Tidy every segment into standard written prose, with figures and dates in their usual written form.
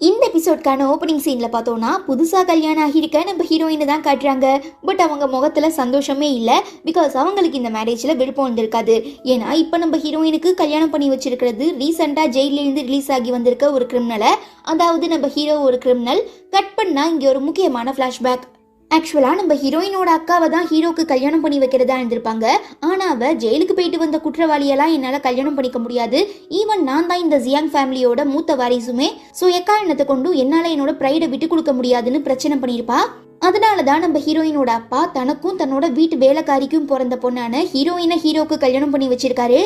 இந்த எபிசோட்கான ஓப்பனிங் சீன்ல பார்த்தோம்னா புதுசா கல்யாணம் ஆகியிருக்க நம்ம ஹீரோயினை தான் காட்டுறாங்க. பட் அவங்க முகத்துல சந்தோஷமே இல்லை. பிகாஸ் அவங்களுக்கு இந்த மேரேஜ்ல விருப்பம் வந்திருக்காது. ஏன்னா இப்போ நம்ம ஹீரோயினுக்கு கல்யாணம் பண்ணி வச்சிருக்கிறது ரீசெண்டா ஜெயிலிருந்து ரிலீஸ் ஆகி வந்திருக்க ஒரு கிரிமினலை. அதாவது நம்ம ஹீரோ ஒரு கிரிமினல். கட் பண்ணா இங்க ஒரு முக்கியமான ஃபிளாஷ்பேக். ஆக்சுவலாக நம்ம ஹீரோயினோட அக்காவை தான் ஹீரோக்கு கல்யாணம் பண்ணி வைக்கிறதா இருந்திருப்பாங்க. ஆனால் அவள் ஜெயிலுக்கு போயிட்டு வந்த குற்றவாளியெல்லாம் என்னால் கல்யாணம் பண்ணிக்க முடியாது. ஈவன் நான் தான் இந்த ஜியாங் ஃபேமிலியோட மூத்த வாரிசுமே. ஸோ எக்காரணத்தை கொண்டும் என்னால் என்னோட ப்ரைடை விட்டு கொடுக்க முடியாதுன்னு பிரச்சனை பண்ணியிருப்பா. அதனால தான் நம்ம ஹீரோயினோட அப்பா தனக்கும் தன்னோட வீட்டு வேலைக்காரிக்கும் பிறந்த பொண்ணான ஹீரோயினை ஹீரோக்கு கல்யாணம் பண்ணி வச்சிருக்காரு.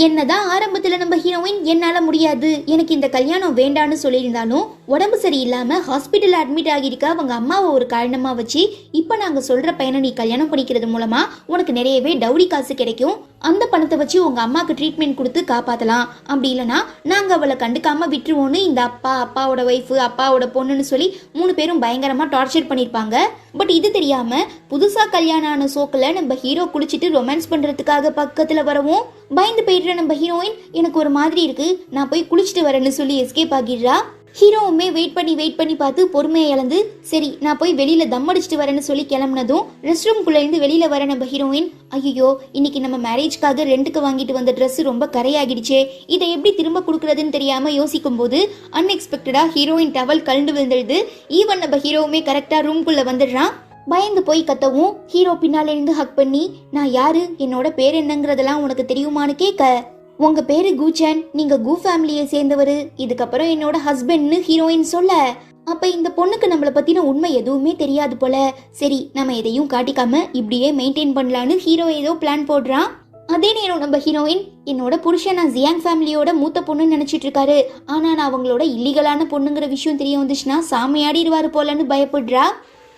என்னதான் ஆரம்பத்துல நம்ம ஹீரோயின் என்னால முடியாது, எனக்கு இந்த கல்யாணம் வேண்டான்னு சொல்லியிருந்தாலும் உடம்பு சரியில்லாம ஹாஸ்பிட்டல் அட்மிட் ஆகியிருக்க அவங்க அம்மாவை ஒரு காரணமா வச்சு இப்ப நாங்க சொல்ற பையனை நீ கல்யாணம் பண்ணிக்கிறது மூலமா உனக்கு நிறையவே டவுரி காசு கிடைக்கும், அந்த பணத்தை வச்சு உங்க அம்மாக்கு ட்ரீட்மெண்ட் கொடுத்து காப்பாத்தலாம், அப்படி இல்லைன்னா நாங்க அவளை கண்டுக்காம விட்டுருவோன்னு இந்த அப்பாவோட ஒய்ஃபு அப்பாவோட பொண்ணுன்னு சொல்லி 3 பேரும் பயங்கரமா டார்ச்சர் பண்ணிருப்பாங்க. பட் இது தெரியாம புதுசா கல்யாணம் ஆன சோக்குல நம்ம ஹீரோ குளிச்சுட்டு ரொமான்ஸ் பண்றதுக்காக பக்கத்துல வரவும் பயந்து போயிடுற நம்ம ஹீரோயின் எனக்கு ஒரு மாதிரி இருக்கு, நான் போய் குளிச்சுட்டு வரேன்னு சொல்லி எஸ்கேப் ஆகிடுறா. ஹீரோவுமே வெயிட் பண்ணி பார்த்து பொறுமையை இழந்து சரி நான் போய் வெளியில தம் அடிச்சுட்டு வரேன்னு சொல்லி கிளம்புனதும் ரெஸ்ட் ரூம்குள்ள இருந்து வெளியில வர நம்ம ஹீரோயின் ஐயோ இன்னைக்கு நம்ம மேரேஜ்க்காக ரெண்டுக்கு வாங்கிட்டு வந்த ட்ரெஸ் ரொம்ப கரையாகிடுச்சே, இதை எப்படி திரும்ப கொடுக்கறதுன்னு தெரியாம யோசிக்கும் போது அன்எக்ஸ்பெக்டடா ஹீரோயின் டவல் கலண்டு விழுந்துடுது. ஈவன் நம்ம ஹீரோவுமே கரெக்டா ரூம்குள்ள வந்துடுறான். பயந்து போய் கத்தவும் ஹீரோ பின்னால இருந்து ஹக் பண்ணி நான் யாரு, என்னோட பேர் என்னங்கிறதெல்லாம் உனக்கு தெரியுமான்னு கேட்க உங்க பேரு கூச்சன், நீங்க கூ ஃபேமிலியை சேர்ந்தவரு, இதுக்கப்புறம் என்னோட ஹஸ்பண்ட்னு ஹீரோயின் சொல்ல அப்ப இந்த பொண்ணுக்கு நம்மளை பத்தின உண்மை எதுவுமே தெரியாது போல. சரி நம்ம எதையும் காட்டிக்காம இப்படியே மெயின்டைன் பண்ணலான்னு ஹீரோ ஏதோ பிளான் போடுறான். அதே நேரம் நம்ம ஹீரோயின் என்னோட புருஷன் நான் ஜியாங் ஃபேமிலியோட மூத்த பொண்ணுன்னு நினைச்சிட்டு இருக்காரு, ஆனா நான் அவங்களோட இல்லீகலான பொண்ணுங்கிற விஷயம் தெரிய வந்துச்சுன்னா சாமையாடிடுவாரு போலன்னு பயப்படுறா.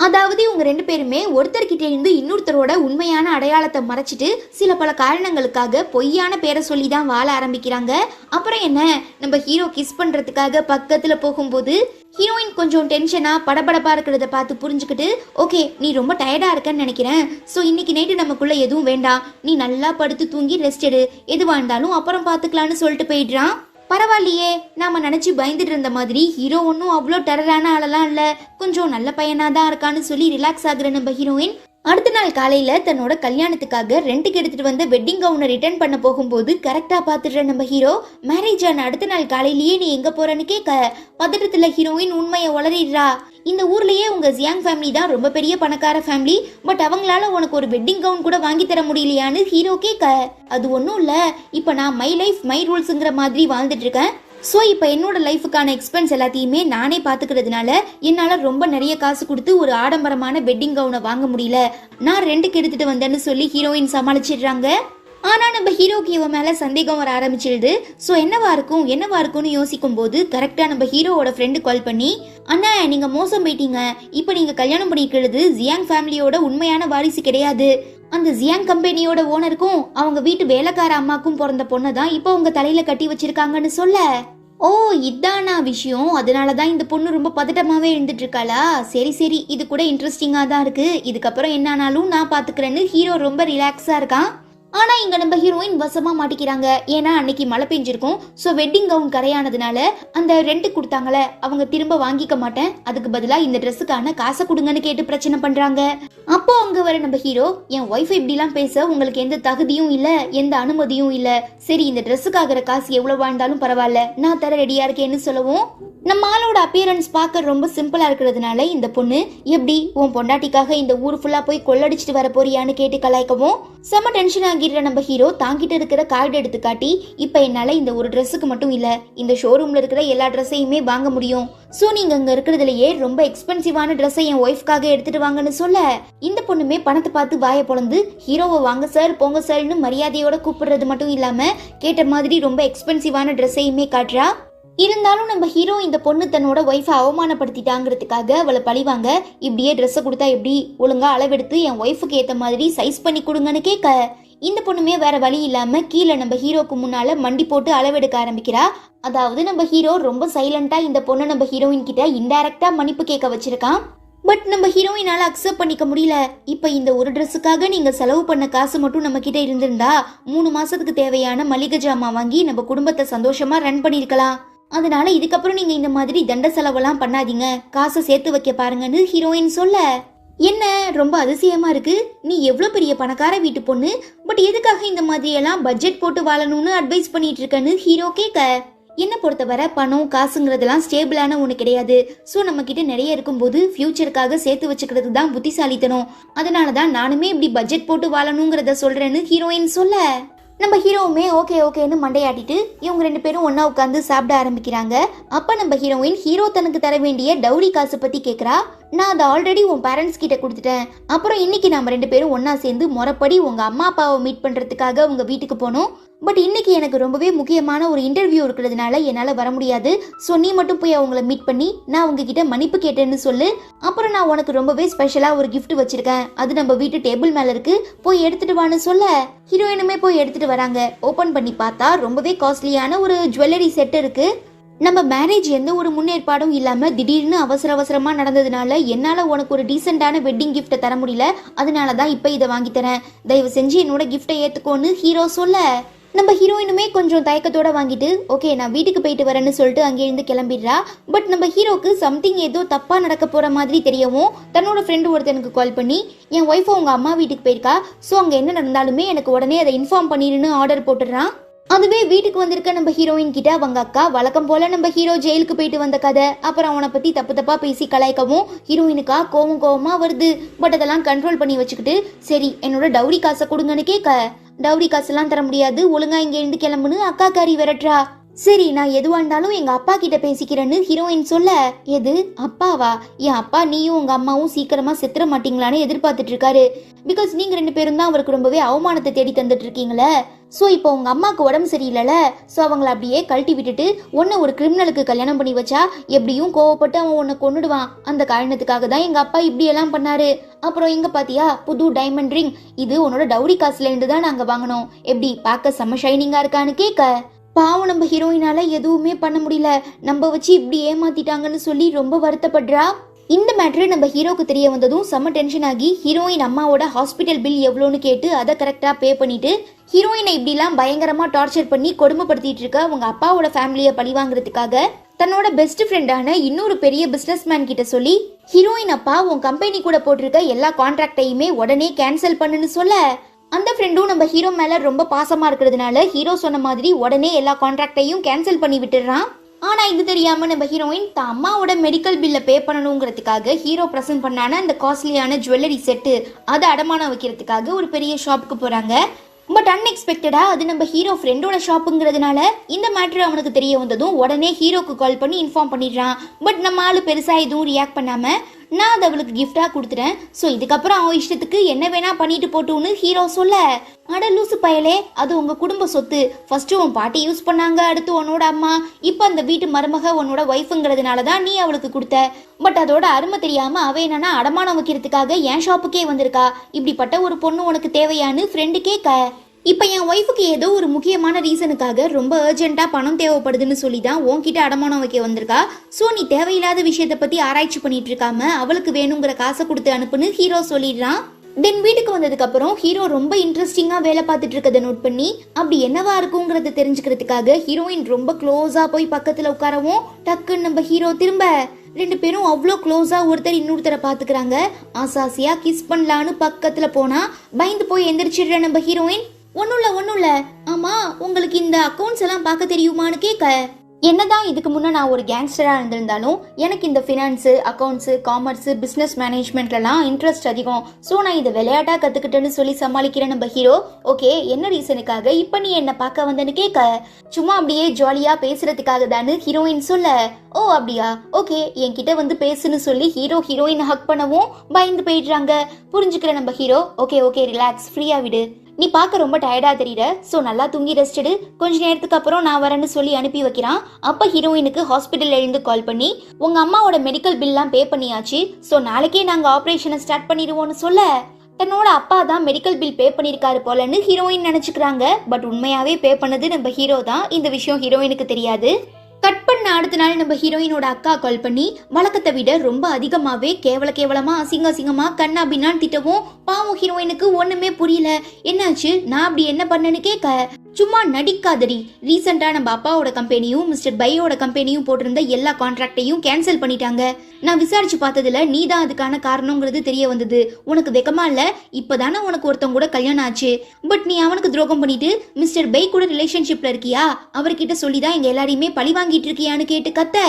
அதாவது இவங்க 2 பேருமே ஒருத்தர்கிட்ட இருந்து இன்னொருத்தரோட உண்மையான அடையாளத்தை மறைச்சிட்டு சில பல காரணங்களுக்காக பொய்யான பேரை சொல்லி தான் வாழ ஆரம்பிக்கிறாங்க. அப்புறம் என்ன, நம்ம ஹீரோ கிஸ் பண்றதுக்காக பக்கத்துல போகும்போது ஹீரோயின் கொஞ்சம் டென்ஷனா படபடப்பா இருக்கிறத பார்த்து புரிஞ்சுக்கிட்டு ஓகே நீ ரொம்ப டயர்டா இருக்கன்னு நினைக்கிறேன், ஸோ இன்னைக்கு நைட்டு நமக்குள்ள எதுவும் வேண்டாம், நீ நல்லா படுத்து தூங்கி ரெஸ்ட் எடு, எதுவா இருந்தாலும் அப்புறம் பார்த்துக்கலான்னு சொல்லிட்டு போயிடுறான். பரவாயில்லையே, நாம நினைச்சு பயந்துட்டு இருந்த மாதிரி ஹீரோ ஒன்னும் அவ்வளோ டெரரான ஆளெல்லாம் இல்ல, கொஞ்சம் நல்ல பையனா தான் இருக்கான்னு சொல்லி ரிலாக்ஸ் ஆகுற நம்ம ஹீரோயின் அடுத்த நாள் காலையில தன்னோட கல்யாணத்துக்காக ரெண்டுக்கு எடுத்துட்டு வந்த வெட்டிங் கவுனை ரிட்டர்ன் பண்ண போகும்போது கரெக்டா பாத்துடுற நம்ம ஹீரோ மேரேஜ் ஆன அடுத்த நாள் காலையிலேயே நீ எங்க போறன்னு கேட்க பதட்டத்துல ஹீரோயின் உண்மையை உளறிடுறா. இந்த ஊர்லயே உங்க ஜியாங் ஃபேமிலி தான் ரொம்ப பெரிய பணக்கார ஃபேமிலி, பட் அவங்களால உனக்கு ஒரு வெட்டிங் கவுன் கூட வாங்கி தர முடியலையான்னு ஹீரோ கேட்க அது ஒன்றும் இல்ல, இப்ப நான் மை லைஃப் மை ரூல்ஸுங்கிற மாதிரி வாழ்ந்துட்டு இருக்கேன், ஸோ இப்போ என்னோட லைஃபுக்கான எக்ஸ்பென்ஸ் எல்லாத்தையுமே நானே பார்த்துக்கிறதுனால என்னால் ரொம்ப நிறைய காசு கொடுத்து ஒரு ஆடம்பரமான வெட்டிங் கவுனை வாங்க முடியல, நான் ரெண்டுக்கு எடுத்துட்டு வந்தேன்னு சொல்லி ஹீரோயின் சமாளிச்சிடுறாங்க. ஆனா நம்ம ஹீரோக்கு இவன் மேல சந்தேகம் வர ஆரம்பிச்சிடுது. ஸோ என்னவா இருக்கும்னு யோசிக்கும் போது கரெக்டா நம்ம ஹீரோவோட ஃப்ரெண்டு கால் பண்ணி அண்ணா நீங்க மோசம் போயிட்டீங்க, இப்போ நீங்க கல்யாணம் பண்ணிக்கிறது ஜியாங் ஃபேமிலியோட உண்மையான வாரிசு கிடையாது, அந்த ஜியாங் கம்பெனியோட ஓனருக்கும் அவங்க வீட்டு வேலைக்கார அம்மாக்கும் பிறந்த பொண்ணை தான் இப்போ உங்க தலையில கட்டி வச்சிருக்காங்கன்னு சொல்ல ஓ இதானா விஷயம், அதனாலதான் இந்த பொண்ணு ரொம்ப பதட்டமாவே இருந்துட்டு இருக்காளா, சரி இது கூட இன்ட்ரெஸ்டிங்கா தான் இருக்கு, இதுக்கப்புறம் என்ன ஆனாலும் நான் பாத்துக்கிறேன்னு ஹீரோ ரொம்ப ரிலாக்ஸா இருக்கான். ஆனா இங்க நம்ம ஹீரோயின் வசமா மாட்டிக்கிறாங்க. ஏன்னா அன்னைக்கு மழை பெஞ்சிருக்கும், ஸோ வெட்டிங் கவுன் கரையானதுனால அந்த ரெண்ட் கொடுத்தாங்களே அவங்க திரும்ப வாங்கிக்க மாட்டேன், அதுக்கு பதிலா இந்த ட்ரெஸ்ஸுக்கான காசை கொடுங்கன்னு கேட்டு பிரச்சனை பண்றாங்க. அப்போ அங்க வர நம்ம ஹீரோ என் ஒய்ஃப் இப்படிலாம் பேச உங்களுக்கு எந்த தகுதியும் இல்ல எந்த அனுமதியும் இல்ல, சரி இந்த ட்ரெஸ்ஸுக்காகிற காசு எவ்வளவு வாழ்ந்தாலும் பரவாயில்ல நான் தர ரெடியா இருக்கேன்னு சொல்லவும் நம்ம ஆளோட அப்பியரன்ஸ் பார்க்க ரொம்ப சிம்பிளா இருக்கிறதுனால இந்த பொண்ணு எப்படி உன் பொண்டாட்டிக்காக இந்த ஊர் ஃபுல்லா போய் கொள்ளடிச்சிட்டு வர போறியான்னு கேட்டு கலாய்க்கவும் செம டென்ஷன் ஆகிடுற நம்ம ஹீரோ தாங்கிட்டு இருக்கிற கார்டு எடுத்து காட்டி இப்ப என்னால இந்த ஒரு ட்ரெஸ்ஸுக்கு மட்டும் இல்ல இந்த ஷோரூம்ல இருக்கிற எல்லா ட்ரெஸ்ஸையுமே வாங்க முடியும், சோ நீங்க அங்க இருக்கிறதுலயே ரொம்ப எக்ஸ்பென்சிவான ட்ரெஸ்ஸை என் ஒய்ஃப்காக எடுத்துட்டு வாங்கன்னு சொல்ல இந்த பொண்ணுமே பணத்தை பார்த்து வாய பொழந்து ஹீரோவை வாங்க சார் போங்க சார்னு மரியாதையோட கூப்பிடுறது மட்டும் இல்லாம கேட்ட மாதிரி ரொம்ப எக்ஸ்பென்சிவான ட்ரெஸ்ஸையுமே காட்டுறா. இருந்தாலும் நம்ம ஹீரோ இந்த பொண்ணு தன்னோட ஒய்ஃபை அவமானப்படுத்திட்டாங்கிறதுக்காக அவளை பழிவாங்க இப்படியே ட்ரெஸ்ஸை கொடுத்தா எப்படி, ஒழுங்கா அளவெடுத்து என் ஒய்ஃபுக்கு ஏற்ற மாதிரி சைஸ் பண்ணி கொடுங்கன்னு கேட்க இந்த பொண்ணுமே வேற வழி இல்லாம கீழே நம்ம ஹீரோக்கு முன்னால மண்டி போட்டு அளவெடுக்க ஆரம்பிக்கிறா. அதாவது நம்ம ஹீரோ ரொம்ப சைலண்டா இந்த பொண்ணு நம்ம ஹீரோயின் கிட்ட இன்டைரக்டா மன்னிப்பு கேட்க வச்சிருக்கான். பட் நம்ம ஹீரோயினால அக்செப்ட் பண்ணிக்க முடியல. இப்ப இந்த ஒரு ட்ரெஸ்ஸுக்காக நீங்க செலவு பண்ண காசு மட்டும் நம்ம கிட்ட இருந்திருந்தா 3 மாசத்துக்கு தேவையான மளிகை ஜாமான் வாங்கி நம்ம குடும்பத்தை சந்தோஷமா ரன் பண்ணிருக்கலாம். அதனால இதுக்கப்புறம் நீங்க இந்த மாதிரி தண்ட செலவெல்லாம் பண்ணாதீங்க, காசை சேர்த்து வைக்க பாருங்கன்னு ஹீரோயின் சொல்ல, என்ன ரொம்ப அதிசயமா இருக்கு, நீ எவ்வளோ பெரிய பணக்கார வீட்டு பொண்ணு, பட் எதுக்காக இந்த மாதிரி எல்லாம் பட்ஜெட் போட்டு வாழணும்னு அட்வைஸ் பண்ணிட்டு இருக்கன்னு ஹீரோ கேட்க, என்னை பொறுத்தவரை பணம் காசுங்கிறதெல்லாம் ஸ்டேபிளான ஒன்று கிடையாது. ஸோ நம்ம கிட்ட நிறைய இருக்கும்போது ஃபியூச்சருக்காக சேர்த்து வச்சுக்கிறது தான் புத்திசாலித்தனம். அதனால தான் நானுமே இப்படி பட்ஜெட் போட்டு வாழணுங்கிறத சொல்றேன்னு ஹீரோயின் சொல்ல, நம்ம ஹீரோவுமே ஓகே ஓகேன்னு மண்டையாட்டிட்டு இவங்க 2 பேரும் ஒன்னா உட்காந்து சாப்பிட ஆரம்பிக்கிறாங்க. அப்ப நம்ம ஹீரோயின் ஹீரோ தனக்கு தர வேண்டிய டவுரி காசு பத்தி கேக்குறா. நான் அதை ஆல்ரெடி உன் பேரண்ட்ஸ் கிட்ட கொடுத்துட்டேன். அப்புறம் இன்னைக்கு நம்ம 2 பேரும் ஒன்னா சேர்ந்து முறைப்படி உங்க அம்மா அப்பாவை மீட் பண்றதுக்காக உங்க வீட்டுக்கு போனோம். பட் இன்னைக்கு எனக்கு ரொம்பவே முக்கியமான ஒரு இன்டர்வியூ இருக்கிறதுனால என்னால வர முடியாது. ஸோ நீ மட்டும் போய் அவங்கள மீட் பண்ணி நான் உங்ககிட்ட மன்னிப்பு கேட்டேன்னு சொல்லு. அப்புறம் நான் உனக்கு ரொம்பவே ஸ்பெஷலா ஒரு கிஃப்ட் வச்சிருக்கேன், அது நம்ம வீட்டு டேபிள் மேல இருக்கு, போய் எடுத்துட்டு வான்னு சொல்ல, ஹீரோயினுமே போய் எடுத்துட்டு வராங்க. ஓபன் பண்ணி பார்த்தா ரொம்பவே காஸ்ட்லியான ஒரு ஜுவல்லரி செட் இருக்கு. நம்ம மேரேஜ் எந்த ஒரு முன்னேற்பாடும் இல்லாம திடீர்னு அவசரமா நடந்ததுனால என்னால உனக்கு ஒரு டீசென்டான வெட்டிங் கிஃப்ட்டை தர முடியல, அதனாலதான் இப்ப இதை வாங்கி தரேன், தயவு செஞ்சு என்னோட கிஃப்டை ஏத்துக்கோன்னு ஹீரோ சொல்ல, நம்ம ஹீரோயினுமே கொஞ்சம் தயக்கத்தோட வாங்கிட்டு ஓகே நான் வீட்டுக்கு போயிட்டு வரேன்னு சொல்லிட்டு அங்கேருந்து கிளம்பிடுறா. பட் நம்ம ஹீரோக்கு சம்திங் ஏதோ தப்பா நடக்க போற மாதிரி தெரியவும் தன்னோட ஃப்ரெண்டு ஒருத்தனுக்கு கால் பண்ணி, என் ஒய்ஃப் அவங்க அம்மா வீட்டுக்கு போயிருக்கா, ஸோ அங்க என்ன நடந்தாலுமே எனக்கு உடனே அதை இன்ஃபார்ம் பண்ணிருன்னு ஆர்டர் போட்டுடுறான். அதுவே வீட்டுக்கு வந்திருக்க நம்ம ஹீரோயின் கிட்ட அவங்க அக்கா வழக்கம் போல நம்ம ஹீரோ ஜெயிலுக்கு போயிட்டு வந்த கதை, அப்புறம் அவனை பத்தி தப்பா பேசி கலாய்க்கவும் ஹீரோயினுக்கா கோவமா வருது. பட் அதெல்லாம் கண்ட்ரோல் பண்ணி வச்சுக்கிட்டு சரி என்னோட டவுரி காசை கொடுங்கன்னு கேட்க, டவுரி காசெல்லாம் தர முடியாது, ஒழுங்கா இங்க இருந்து கிளம்புன்னு அக்கா காரி விரட்டுறா. சரி நான் எதுவா இருந்தாலும் எங்க அப்பா கிட்ட பேசிக்கிறேன்னு ஹீரோயின் சொல்ல, எது அப்பாவா, என் அப்பா நீயும் உங்க அம்மாவும் சீக்கிரமா செத்துற மாட்டீங்களான்னு எதிர்பார்த்துட்டு இருக்காரு. பிகாஸ் நீங்க 2 பேரும் தான் அவருக்கு ரொம்பவே அவமானத்தை தேடி தந்துட்டு இருக்கீங்களே. ஸோ இப்போ உங்க அம்மாவுக்கு உடம்பு சரியில்லைல, ஸோ அவங்கள அப்படியே கழட்டி விட்டுட்டு உன்னை ஒரு கிரிமினலுக்கு கல்யாணம் பண்ணி வச்சா எப்படியும் கோவப்பட்டு அவன் உன்னை கொன்னுடுவான். அந்த காரணத்துக்காக தான் எங்க அப்பா இப்படி எல்லாம் பண்ணாரு. அப்புறம் இங்க பாத்தியா புது டைமண்ட் ரிங், இது உன்னோட டவுரி காசுல இருந்து தான் நாங்க வாங்கினோம், எப்படி பார்க்க செம்ம ஷைனிங்கா இருக்கான்னு கேட்க, பாவம் நம்ம ஹீரோயினால எதுவுமே பண்ண முடியல, நம்ம வச்சு இப்படி ஏமாத்திட்டாங்கன்னு சொல்லி ரொம்ப வருத்தப்படுறா. இந்த மேட்ரு நம்ம ஹீரோக்கு தெரிய வந்ததும் செம்ம டென்ஷன் ஆகி ஹீரோயின் அம்மாவோட ஹாஸ்பிட்டல் பில் எவ்வளோன்னு கேட்டு அதை கரெக்டா பே பண்ணிட்டு ஹீரோயினை இப்படிலாம் பயங்கரமா டார்ச்சர் பண்ணி கொடுமைப்படுத்திட்டு இருக்க அவங்க அப்பாவோட ஃபேமிலியை பழி வாங்குறதுக்காக தன்னோட பெஸ்ட் ஃப்ரெண்டான இன்னொரு பெரிய பிசினஸ் மேன் கிட்ட சொல்லி, ஹீரோயின் அப்பா உன் கம்பெனி கூட போட்டிருக்க எல்லா கான்ட்ராக்டையுமே உடனே கேன்சல் பண்ணுன்னு சொல்ல, அந்த ஃப்ரெண்டும் நம்ம ஹீரோ மேல ரொம்ப பாசமா இருக்கிறதுனால ஹீரோ சொன்ன மாதிரி உடனே எல்லா கான்ட்ராக்டையும் கேன்சல் பண்ணி விட்டுறான். ஆனா இது தெரியாம நம்ம ஹீரோயின் தான் அம்மாவோட மெடிக்கல் பில்ல பே பண்ணணுங்கிறதுக்காக ஹீரோ பிரசன்ட் பண்ணான அந்த காஸ்ட்லியான ஜுவல்லரி செட்டு அதை அடமானம் வைக்கிறதுக்காக ஒரு பெரிய ஷாப்புக்கு போறாங்க. பட் அன்எக்ஸ்பெக்டடா அது நம்ம ஹீரோ ஃப்ரெண்டோட ஷாப்புங்கிறதுனால இந்த மேட்ரு அவனுக்கு தெரிய வந்ததும் உடனே ஹீரோக்கு கால் பண்ணி இன்ஃபார்ம் பண்ணிடுறான். பட் நம்ம ஆளு பெருசா எதுவும் ரியாக்ட் பண்ணாம நான் அதை அவளுக்கு கிஃப்டா கொடுத்துட்டேன், ஸோ இதுக்கப்புறம் அவன் இஷ்டத்துக்கு என்ன வேணா பண்ணிட்டு போட்டுன்னு ஹீரோ சொல்ல, அட லூசு பயலே அது உங்க குடும்ப சொத்து, ஃபர்ஸ்ட் உன் பாட்டி யூஸ் பண்ணாங்க, அடுத்து உன்னோட அம்மா, இப்போ அந்த வீட்டு மருமக உன்னோட ஒய்ஃபுங்கிறதுனால தான் நீ அவளுக்கு கொடுத்த. பட் அதோட அருமை தெரியாம அவ என்னன்னா அடமானம் வைக்கிறதுக்காக என் ஷாப்புக்கே வந்திருக்கா, இப்படிப்பட்ட ஒரு பொண்ணு உனக்கு தேவையான்னு ஃப்ரெண்டு கேட்க, இப்போ என் ஒய்ஃபுக்கு ஏதோ ஒரு முக்கியமான ரீசனுக்காக ரொம்ப அர்ஜென்ட்டாக பணம் தேவைப்படுதுன்னு சொல்லி தான் உன்கிட்ட அடமானம் வைக்க வந்திருக்கா. ஸோ நீ தேவையில்லாத விஷயத்தை பற்றி ஆராய்ச்சி பண்ணிட்டு இருக்காம அவளுக்கு வேணுங்கிற காசை கொடுத்து அனுப்புன்னு ஹீரோ சொல்லிடுறான். தென் வீட்டுக்கு வந்ததுக்கு அப்புறம் ஹீரோ ரொம்ப இன்ட்ரெஸ்டிங்கா வேலை பார்த்துட்டு இருக்கதை நோட் பண்ணி அப்படி என்னவா இருக்குங்கிறத தெரிஞ்சுக்கிறதுக்காக ஹீரோயின் ரொம்ப க்ளோஸா போய் பக்கத்துல உட்காரவும் டக்குன்னு நம்ம ஹீரோ திரும்ப 2 பேரும் அவ்வளோ க்ளோஸா ஒருத்தர் இன்னொருத்தரை பாத்துக்கிறாங்க. ஆசாசியா கிஸ் பண்ணலான்னு பக்கத்துல போனா பயந்து போய் எந்திரிச்சிடுற நம்ம ஹீரோயின், ஒன்னும் இல்ல ஆமா உங்களுக்கு இந்த அக்கௌண்ட்ஸ் எல்லாம் பார்க்க தெரியுமான்னு கேட்க, என்னதான் இதுக்கு முன்னே நான் ஒரு கேங்ஸ்டராக இருந்திருந்தாலும் எனக்கு இந்த ஃபினான்ஸு அக்கௌண்ட்ஸு காமர்ஸு பிஸ்னஸ் மேனேஜ்மெண்ட்லலாம் இன்ட்ரெஸ்ட் அதிகம். ஸோ நான் இதை விளையாட்டாக கற்றுக்கிட்டேன்னு சொல்லி சமாளிக்கிறேன் நம்ம ஹீரோ. ஓகே என்ன ரீசனுக்காக இப்போ நீ என்னை பார்க்க வந்தேன்னு கேட்க, சும்மா அப்படியே ஜாலியாக பேசுறதுக்காக தானு ஹீரோயின் சொல்ல, ஓ அப்படியா ஓகே என்கிட்ட வந்து பேசுன்னு சொல்லி ஹீரோயின் ஹக் பண்ணவும் பயந்து போயிடுறாங்க. புரிஞ்சுக்கிற நம்ம ஹீரோ, ஓகே ரிலாக்ஸ் ஃப்ரீயாக விடு, நீ பார்க்க ரொம்ப டயர்டா தெரியற, ஸோ நல்லா தூங்கி ரெஸ்ட் எடு, கொஞ்ச நேரத்துக்கு அப்புறம் நான் வரேன்னு சொல்லி அனுப்பி வைக்கிறான். அப்ப ஹீரோயினுக்கு ஹாஸ்பிட்டல் எழுந்து கால் பண்ணி உங்க அம்மாவோட மெடிக்கல் பில்லாம் பே பண்ணியாச்சு, ஸோ நாளைக்கே நாங்க ஆப்ரேஷனை ஸ்டார்ட் பண்ணிடுவோம்னு சொல்ல, தன்னோட அப்பா தான் மெடிக்கல் பில் பே பண்ணிருக்காரு போலன்னு ஹீரோயின் நினைச்சுக்கிறாங்க. பட் உண்மையாவே பே பண்ணது நம்ம ஹீரோ தான். இந்த விஷயம் ஹீரோயினுக்கு தெரியாது. கட் பண்ண அடுத்த நாள் நம்ம ஹீரோயினோட அக்கா கால் பண்ணி வழக்கத்தை விட ரொம்ப அதிகமாவே கேவலமா அசிங்கமா கண்ணா பின்னான்னு திட்டவும் பாவம் ஹீரோயினுக்கு ஒண்ணுமே புரியல. என்னாச்சு நான் அப்படி என்ன பண்ணேன்னு கேட்க, சும்மா நடிக்காதடி. ரீசெண்டா நம்ம அப்பாவோட கம்பெனியும் மிஸ்டர் பையோட கம்பெனியும் போட்டிருந்த எல்லா கான்ட்ராக்டையும் கேன்சல் பண்ணிட்டாங்க. நான் விசாரிச்சு பார்த்ததுல நீ தான் அதுக்கான காரணங்கிறது தெரிய வந்தது. உனக்கு வெக்கமா இல்ல? இப்பதானே உனக்கு ஒருத்தவங்க கூட கல்யாணம் ஆச்சு. பட் நீ அவனுக்கு துரோகம் பண்ணிட்டு மிஸ்டர் பை கூட ரிலேஷன்ஷிப்ல இருக்கியா? அவர்கிட்ட சொல்லிதான் எங்க எல்லாரையுமே பழி வாங்கிட்டு இருக்கியான்னு கேட்டு கத்த.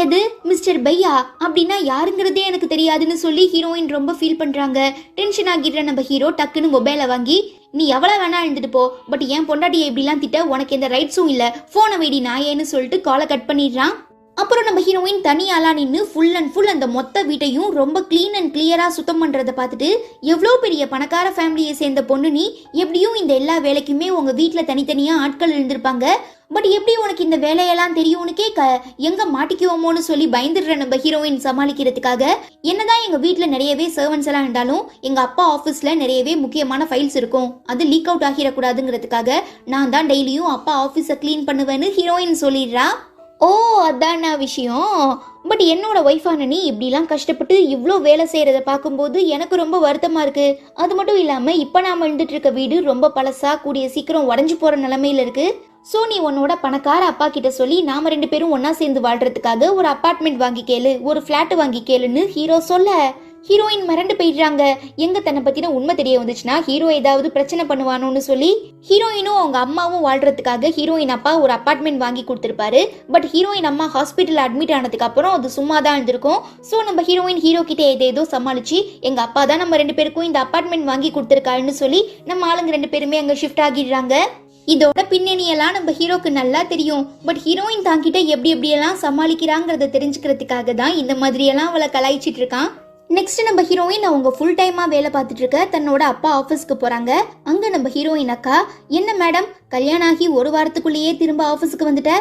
எது மிஸ்டர் பையா? அப்படின்னா யாருங்கிறதே எனக்கு தெரியாதுன்னு சொல்லி ஹீரோயின் ரொம்ப ஃபீல் பண்றாங்க. டென்ஷன் ஆகிடுற நம்ம ஹீரோ டக்குன்னு மொபைலை வாங்கி, நீ எவ்வளவு வேணா எழுந்துட்டு போ, பட் என் பொண்டாட்டியை இப்படிலாம் திட்ட உனக்கு எந்த ரைட்ஸும் இல்ல, போனை வெடி நாயேன்னு சொல்லிட்டு காலை கட் பண்ணிடுறான். அப்புறம் நம்ம ஹீரோயின் தனியாலா நின்று ஃபுல் அண்ட் ஃபுல் அந்த மொத்த வீட்டையும் ரொம்ப கிளீன் அண்ட் கிளியரா சுத்தம் பண்றதை பார்த்துட்டு, எவ்வளோ பெரிய பணக்கார ஃபேமிலியை சேர்ந்த பொண்ணு நீ, எப்படியும் இந்த எல்லா வேலைக்குமே உங்க வீட்டில் தனித்தனியா ஆட்கள் இருந்திருப்பாங்க, பட் எப்படி உனக்கு இந்த வேலையெல்லாம் தெரியும்னு கேட்க, எங்க மாட்டிக்குவோமோன்னு சொல்லி பயந்துடுற நம்ம ஹீரோயின் சமாளிக்கிறதுக்காக, என்னதான் எங்க வீட்டில் நிறையவே சர்வன்ஸ் எல்லாம் இருந்தாலும் எங்க அப்பா ஆஃபீஸ்ல நிறையவே முக்கியமான ஃபைல்ஸ் இருக்கும், அது லீக் அவுட் ஆகிடக்கூடாதுங்கிறதுக்காக நான் தான் டெய்லியும் அப்பா ஆஃபீஸை கிளீன் பண்ணுவேன்னு ஹீரோயின் சொல்லிடுறா. ஓ, அதான விஷயம். பட் என்னோட ஒய்ஃபான நீ இப்படிலாம் கஷ்டப்பட்டு இவ்வளோ வேலை செய்கிறத பார்க்கும்போது எனக்கு ரொம்ப வருத்தமாக இருக்குது. அது மட்டும் இல்லாமல் இப்போ நாம் இருந்துட்டு இருக்க வீடு ரொம்ப பழசா, கூடிய சீக்கிரம் உடஞ்சி போகிற நிலமையில இருக்குது. ஸோ நீ உன்னோட பணக்கார அப்பா கிட்ட சொல்லி நாம 2 பேரும் ஒன்றா சேர்ந்து வாழ்கிறதுக்காக ஒரு அப்பார்ட்மெண்ட் வாங்கி கேளு, ஒரு ஃப்ளாட் வாங்கி கேளுன்னு ஹீரோ சொல்ல, ஹீரோயின் மிரண்டு போயிடுறாங்க. எங்க தன்னை பத்தின உண்மை தெரிய வந்துச்சுன்னா ஹீரோ ஏதாவது பிரச்சனை பண்ணுவானோன்னு சொல்லி ஹீரோயினும் அவங்க அம்மாவும் வாழ்றதுக்காக ஹீரோயின் அப்பா ஒரு அப்பார்ட்மெண்ட் வாங்கி கொடுத்துருப்பாரு. பட் ஹீரோயின் அம்மா ஹாஸ்பிட்டல் அட்மிட் ஆனதுக்கு அப்புறம் அது சும்மா தான் இருந்திருக்கும். ஸோ நம்ம ஹீரோயின் ஹீரோ கிட்ட ஏதேதோ சமாளிச்சு எங்க அப்பா தான் நம்ம 2 பேருக்கும் இந்த அப்பார்ட்மெண்ட் வாங்கி கொடுத்துருக்காருன்னு சொல்லி நம்ம ஆளுங்க 2 பேருமே அங்க ஷிஃப்ட் ஆகிடுறாங்க. இதோட பின்னணியெல்லாம் நம்ம ஹீரோக்கு நல்லா தெரியும். பட் ஹீரோயின் தாங்கிட்ட எப்படியெல்லாம் சமாளிக்கிறாங்கிறத தெரிஞ்சுக்கிறதுக்காக தான் இந்த மாதிரியெல்லாம் அவளை கலாய்ச்சிட்டு இருக்கான். நெக்ஸ்ட் நம்ம ஹீரோயின் அவங்க ஃபுல் டைமா வேலை பார்த்துட்டு இருக்க தன்னோட அப்பா ஆஃபீஸ்க்கு போறாங்க. அங்க நம்ம ஹீரோயின் அக்கா, என்ன மேடம் கல்யாணம் ஆகி 1 வாரத்துக்குள்ளேயே திரும்ப ஆஃபீஸ்க்கு வந்துட்ட?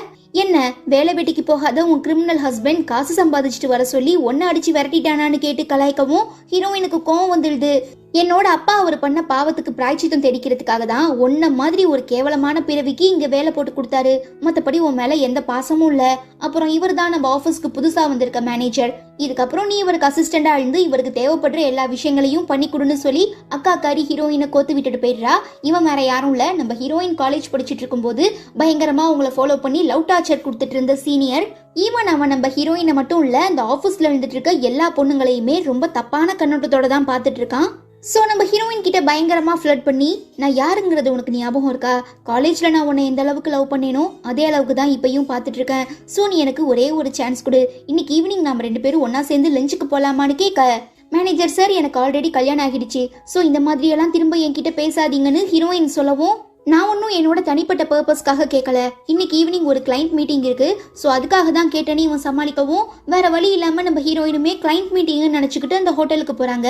என்ன வேலை வெட்டிக்கு போகாத உன் கிரிமினல் ஹஸ்பண்ட் காசு சம்பாதிச்சுட்டு வர சொல்லி ஒன்னு அடிச்சு விரட்டிட்டானான்னு கேட்டு கலாய்க்கவும் ஹீரோயினுக்கு கோவம் வந்துடுது. என்னோட அப்பா அவர் பண்ண பாவத்துக்கு பிராய்ச்சித்தம் தேடிக்கிறதுக்காக தான் உன்ன மாதிரி ஒரு கேவலமான பிறவிக்கு இங்க வேலை போட்டு கொடுத்தாரு. மத்தபடி உன் மேல எந்த பாசமும் இல்ல. அப்புறம் இவர் தான் நம்ம ஆஃபீஸ்க்கு புதுசா வந்திருக்க மேனேஜர். இதுக்கப்புறம் நீ இவருக்கு அசிஸ்டண்டா இருந்து இவருக்கு தேவைப்படுற எல்லா விஷயங்களையும் பண்ணி கொடுன்னு சொல்லி அக்கா காரி ஹீரோயினை கோத்து விட்டுட்டு போயிடுறா. இவன் வேற யாரும் இல்ல, நம்ம ஹீரோயின் காலேஜ் படிச்சுட்டு இருக்கும் போது பயங்கரமா அவங்கள ஃபாலோ பண்ணி லவ் டார்ச்சர் கொடுத்துட்டு இருந்த சீனியர். ஈவன் அவன் நம்ம ஹீரோயினை மட்டும் இல்ல, அந்த ஆஃபீஸ்ல இருந்துட்டு இருக்க எல்லா பொண்ணுங்களையுமே ரொம்ப தப்பான கண்ணோட்டத்தோட தான் பார்த்துட்டு இருக்கான். ஸோ நம்ம ஹீரோயின் கிட்ட பயங்கரமாக ஃப்ளர்ட் பண்ணி, நான் யாருங்கிறது உனக்கு ஞாபகம் இருக்கா? காலேஜில் நான் உன்னை எந்த அளவுக்கு லவ் பண்ணேனோ அதே அளவுக்கு தான் இப்பயும் பார்த்துட்டு இருக்கேன். ஸோ நீ எனக்கு ஒரே ஒரு சான்ஸ் கொடு. இன்னைக்கு ஈவினிங் நம்ம 2 பேரும் ஒன்றா சேர்ந்து லஞ்சுக்கு போகலாமான்னு கேட்க, மேனேஜர் சார் எனக்கு ஆல்ரெடி கல்யாணம் ஆகிடுச்சு, ஸோ இந்த மாதிரியெல்லாம் திரும்ப என்கிட்ட பேசாதீங்கன்னு ஹீரோயின் சொல்லவும், நான் ஒன்றும் என்னோட தனிப்பட்ட பர்பஸ்க்காக கேட்கல, இன்னைக்கு ஈவினிங் ஒரு கிளைண்ட் மீட்டிங் இருக்கு, ஸோ அதுக்காக தான் கேட்டேன்னு இவன் சமாளிக்கவும், வேற வழி இல்லாமல் நம்ம ஹீரோயினுமே கிளைண்ட் மீட்டிங்னு நினச்சிக்கிட்டு அந்த ஹோட்டலுக்கு போகிறாங்க.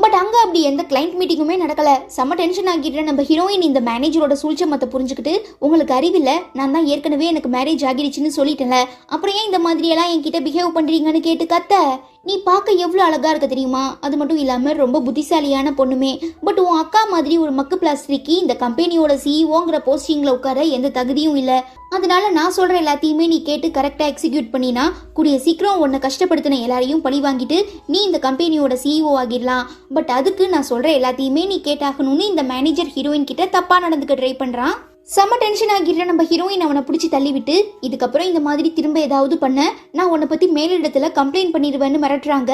பட் அங்கே அப்படி எந்த கிளைண்ட் மீட்டிங்குமே நடக்கல. செம்ம டென்ஷன் ஆகிடுற நம்ம ஹீரோயின் இந்த மேனேஜரோட சூழ்ச்சமத்தை புரிஞ்சுக்கிட்டு, உங்களுக்கு அறிவில்லை, நான் தான் ஏற்கனவே எனக்கு மேரேஜ் ஆகிடுச்சுன்னு சொல்லிட்டேன்ல, அப்புறம் ஏன் இந்த மாதிரியெல்லாம் என்கிட்ட பிஹேவ் பண்ணுறீங்கன்னு கேட்டு கத்த, நீ பார்க்க எவ்வளோ அழகா இருக்க தெரியுமா, அது மட்டும் இல்லாமல் ரொம்ப புத்திசாலியான பொண்ணுமே, பட் உன் அக்கா மாதிரி ஒரு மக்கு பிளாஸ்டிக்கு இந்த கம்பெனியோட சிஇஓங்கிற போஸ்டிங்கில் உட்கார எந்த தகுதியும் இல்லை. அதனால நான் சொல்ற எல்லாத்தையுமே நீ கேட்டு கரெக்டா எக்ஸிக்யூட் பண்ணினா கூடிய சீக்கிரம் உன்னை கஷ்டப்படுத்தின எல்லாரையும் பழி வாங்கிட்டு நீ இந்த கம்பெனியோட சிஇஓ ஆகிடலாம். பட் அதுக்கு நான் சொல்ற எல்லாத்தையுமே நீ கேட்டாகணும்னு இந்த மேனேஜர் ஹீரோயின் கிட்ட தப்பா நடந்துக்க ட்ரை பண்றான். செம்ம டென்ஷன் ஆகிடுற நம்ம ஹீரோயின் அவனை பிடிச்சி தள்ளிவிட்டு, இதுக்கப்புறம் இந்த மாதிரி திரும்ப ஏதாவது பண்ண நான் உன்னை பத்தி மேலிடத்துல கம்ப்ளைண்ட் பண்ணிடுவேன்னு மிரட்டுறாங்க.